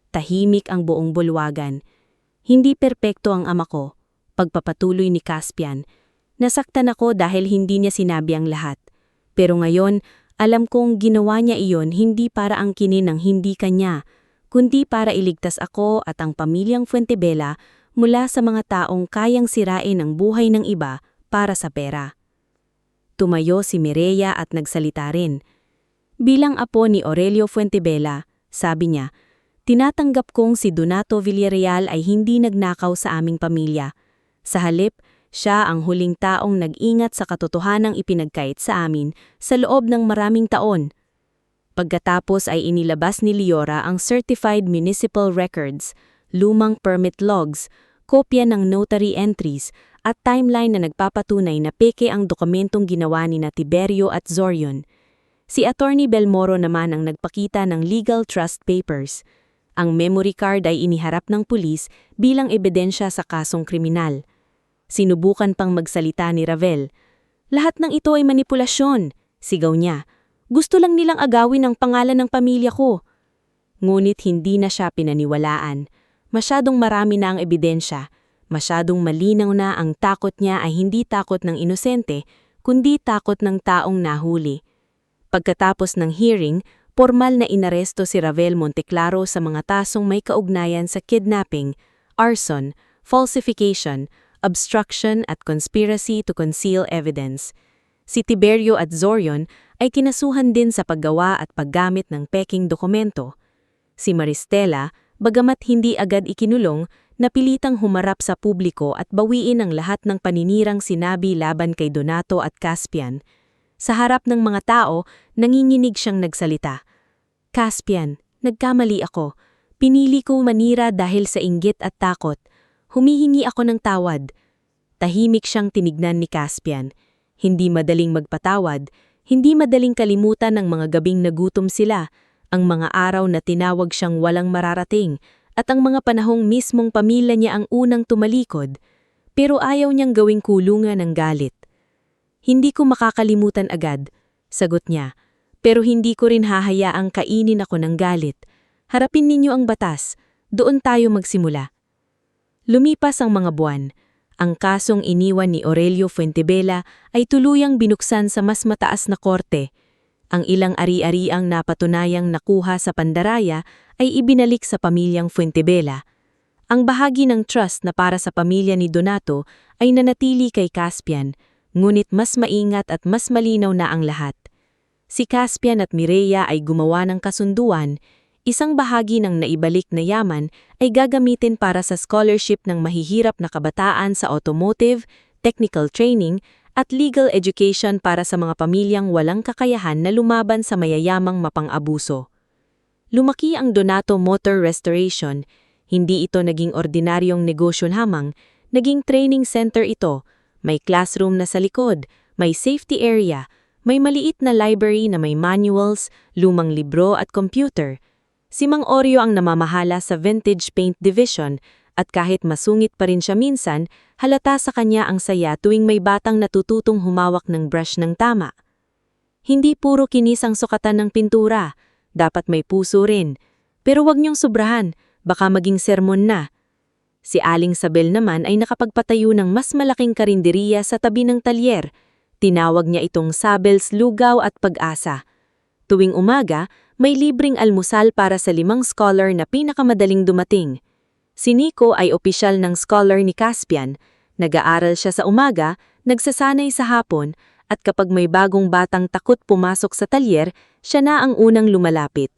Speaker 2: Tahimik ang buong bulwagan. Hindi perpekto ang ama ko. Pagpapatuloy ni Caspian. Nasaktan ako dahil hindi niya sinabi ang lahat. Pero ngayon, alam kong ginawa niya iyon hindi para angkinin ng hindi kanya, kundi para iligtas ako at ang pamilyang Fuentebella mula sa mga taong kayang sirain ang buhay ng iba para sa pera. Tumayo si Mireya at nagsalita rin. Bilang apo ni Aurelio Fuentebella, sabi niya, tinatanggap kong si Donato Villarreal ay hindi nagnakaw sa aming pamilya. Sa halip, siya ang huling taong nag-ingat sa katotohanang ipinagkait sa amin sa loob ng maraming taon. Pagkatapos ay inilabas ni Liora ang Certified Municipal Records, lumang permit logs, kopya ng notary entries at timeline na nagpapatunay na peke ang dokumentong ginawa ni Tiberio at Zorion. Si Attorney Belmoro naman ang nagpakita ng legal trust papers. Ang memory card ay iniharap ng pulis bilang ebidensya sa kasong kriminal. Sinubukan pang magsalita ni Ravel. Lahat ng ito ay manipulasyon, sigaw niya. Gusto lang nilang agawin ang pangalan ng pamilya ko. Ngunit hindi na siya pinaniwalaan. Masyadong marami na ang ebidensya. Masyadong malinaw na ang takot niya ay hindi takot ng inosente, kundi takot ng taong nahuli. Pagkatapos ng hearing, formal na inaresto si Ravel Monteclaro sa mga tasong may kaugnayan sa kidnapping, arson, falsification, obstruction at conspiracy to conceal evidence. Si Tiberio at Zorion ay kinasuhan din sa paggawa at paggamit ng peking dokumento. Si Maristela, bagamat hindi agad ikinulong, napilitang humarap sa publiko at bawiin ang lahat ng paninirang sinabi laban kay Donato at Caspian. Sa harap ng mga tao, nanginginig siyang nagsalita. Caspian, nagkamali ako. Pinili ko manira dahil sa inggit at takot. Humihingi ako ng tawad. Tahimik siyang tinignan ni Caspian. Hindi madaling magpatawad, hindi madaling kalimutan ang mga gabing nagutom sila, ang mga araw na tinawag siyang walang mararating, at ang mga panahong mismong pamilya niya ang unang tumalikod. Pero ayaw niyang gawing kulungan ng galit. Hindi ko makakalimutan agad, sagot niya, pero hindi ko rin hahayaang kainin ako ng galit. Harapin ninyo ang batas, doon tayo magsimula. Lumipas ang mga buwan. Ang kasong iniwan ni Aurelio Fuentebella ay tuluyang binuksan sa mas mataas na korte. Ang ilang ari-ariang napatunayang nakuha sa pandaraya ay ibinalik sa pamilyang Fuentebella. Ang bahagi ng trust na para sa pamilya ni Donato ay nanatili kay Caspian, ngunit mas maingat at mas malinaw na ang lahat. Si Caspian at Mireya ay gumawa ng kasunduan. Isang bahagi ng naibalik na yaman ay gagamitin para sa scholarship ng mahihirap na kabataan sa automotive, technical training, at legal education para sa mga pamilyang walang kakayahan na lumaban sa mayayamang mapang-abuso. Lumaki ang Donato Motor Restoration. Hindi ito naging ordinaryong negosyo lamang, naging training center ito. May classroom na sa likod, may safety area, may maliit na library na may manuals, lumang libro at computer. Si Mang Oreo ang namamahala sa vintage paint division at kahit masungit pa rin siya minsan, halata sa kanya ang saya tuwing may batang natututong humawak ng brush ng tama. Hindi puro kinis ang sukatan ng pintura, dapat may puso rin. Pero wag niyong sobrahan, baka maging sermon na. Si Aling Sabel naman ay nakapagpatayo ng mas malaking karinderiya sa tabi ng talyer. Tinawag niya itong Sabel's Lugaw at Pag-asa. Tuwing umaga, may libreng almusal para sa 5 scholar na pinakamadaling dumating. Si Nico ay opisyal ng scholar ni Caspian. Nag-aaral siya sa umaga, nagsasanay sa hapon, at kapag may bagong batang takot pumasok sa talyer, siya na ang unang lumalapit.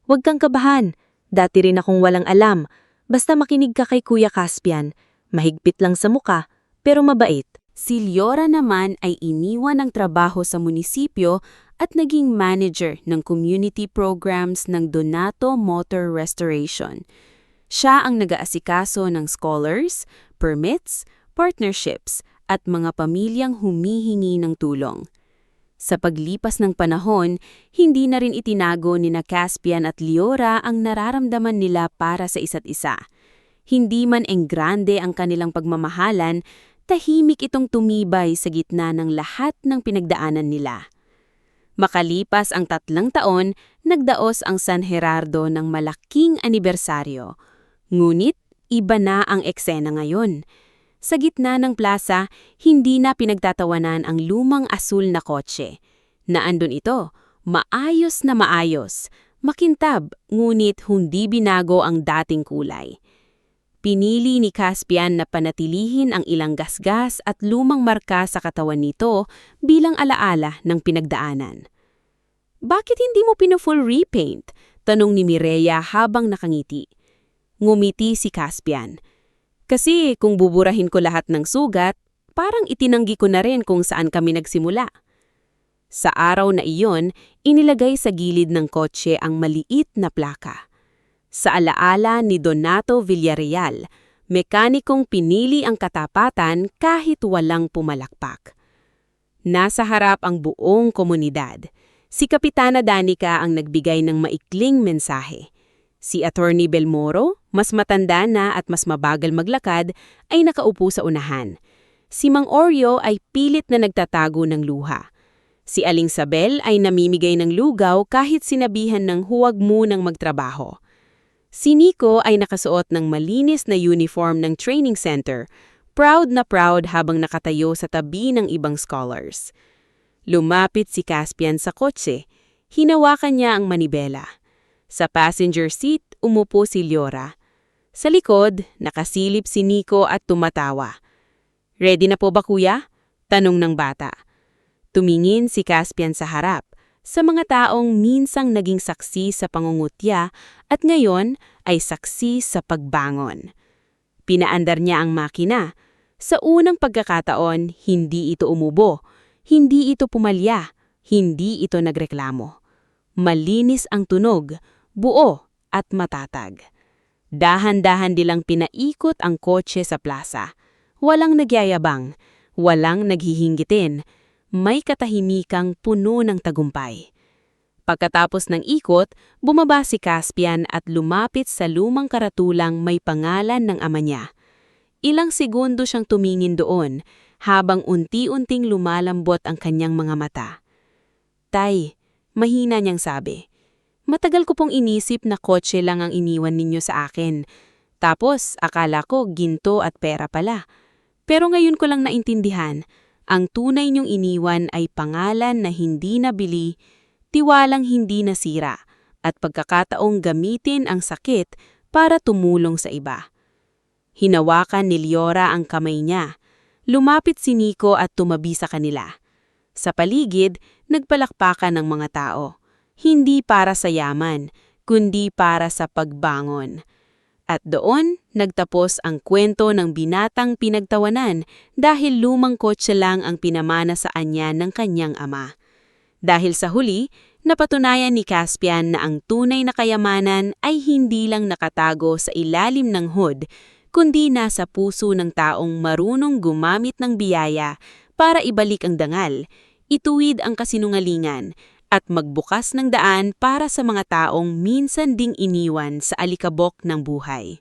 Speaker 2: Huwag kang kabahan, dati rin akong walang alam, basta makinig ka kay Kuya Caspian. Mahigpit lang sa muka, pero mabait. Si Liora naman ay iniwan ng trabaho sa munisipyo at naging manager ng community programs ng Donato Motor Restoration. Siya ang nag-aasikaso ng scholars, permits, partnerships at mga pamilyang humihingi ng tulong. Sa paglipas ng panahon, hindi na rin itinago ni na Caspian at Liora ang nararamdaman nila para sa isa't isa. Hindi man enggrande ang kanilang pagmamahalan, tahimik itong tumibay sa gitna ng lahat ng pinagdaanan nila. Makalipas ang 3 taon, nagdaos ang San Gerardo ng malaking anibersaryo. Ngunit, iba na ang eksena ngayon. Sa gitna ng plaza, hindi na pinagtatawanan ang lumang asul na kotse. Naandun ito, maayos na maayos, makintab, ngunit hindi binago ang dating kulay. Pinili ni Caspian na panatilihin ang ilang gasgas at lumang marka sa katawan nito bilang alaala ng pinagdaanan. "Bakit hindi mo pina-full repaint?" tanong ni Mireya habang nakangiti. Ngumiti si Caspian. "Kasi kung buburahin ko lahat ng sugat, parang itinanggi ko na rin kung saan kami nagsimula." Sa araw na iyon, inilagay sa gilid ng kotse ang maliit na plaka. Sa alaala ni Donato Villarreal, mekanikong pinili ang katapatan kahit walang pumalakpak. Nasa harap ang buong komunidad. Si Kapitana Danica ang nagbigay ng maikling mensahe. Si Attorney Belmoro, mas matanda na at mas mabagal maglakad, ay nakaupo sa unahan. Si Mang Oreo ay pilit na nagtatago ng luha. Si Aling Sabel ay namimigay ng lugaw kahit sinabihan ng huwag munang magtrabaho. Si Nico ay nakasuot ng malinis na uniform ng training center, proud na proud habang nakatayo sa tabi ng ibang scholars. Lumapit si Caspian sa kotse. Hinawakan niya ang manibela. Sa passenger seat, umupo si Liora. Sa likod, nakasilip si Nico at tumatawa. "Ready na po ba, kuya?" tanong ng bata. Tumingin si Caspian sa harap, sa mga taong minsang naging saksi sa pangungutya at ngayon ay saksi sa pagbangon. Pinaandar niya ang makina. Sa unang pagkakataon, hindi ito umubo, hindi ito pumalya, hindi ito nagreklamo. Malinis ang tunog, buo at matatag. Dahan-dahan nilang pinaikot ang kotse sa plaza. Walang nagyayabang, walang naghihinggitin, may katahimikang puno ng tagumpay. Pagkatapos ng ikot, bumaba si Caspian at lumapit sa lumang karatulang may pangalan ng ama niya. Ilang segundo siyang tumingin doon, habang unti-unting lumalambot ang kanyang mga mata. "Tay," mahina niyang sabi, "matagal ko pong inisip na kotse lang ang iniwan ninyo sa akin. Tapos akala ko ginto at pera pala. Pero ngayon ko lang naintindihan, ang tunay niyong iniwan ay pangalan na hindi nabili, tiwalang hindi nasira, at pagkakataong gamitin ang sakit para tumulong sa iba." Hinawakan ni Liora ang kamay niya. Lumapit si Nico at tumabi sa kanila. Sa paligid, nagpalakpakan ng mga tao. Hindi para sa yaman, kundi para sa pagbangon. At doon, nagtapos ang kwento ng binatang pinagtawanan dahil lumang kotse lang ang pinamana sa anya ng kanyang ama. Dahil sa huli, napatunayan ni Caspian na ang tunay na kayamanan ay hindi lang nakatago sa ilalim ng hood, kundi nasa puso ng taong marunong gumamit ng biyaya para ibalik ang dangal, ituwid ang kasinungalingan, at magbukas ng daan para sa mga taong minsan ding iniwan sa alikabok ng buhay.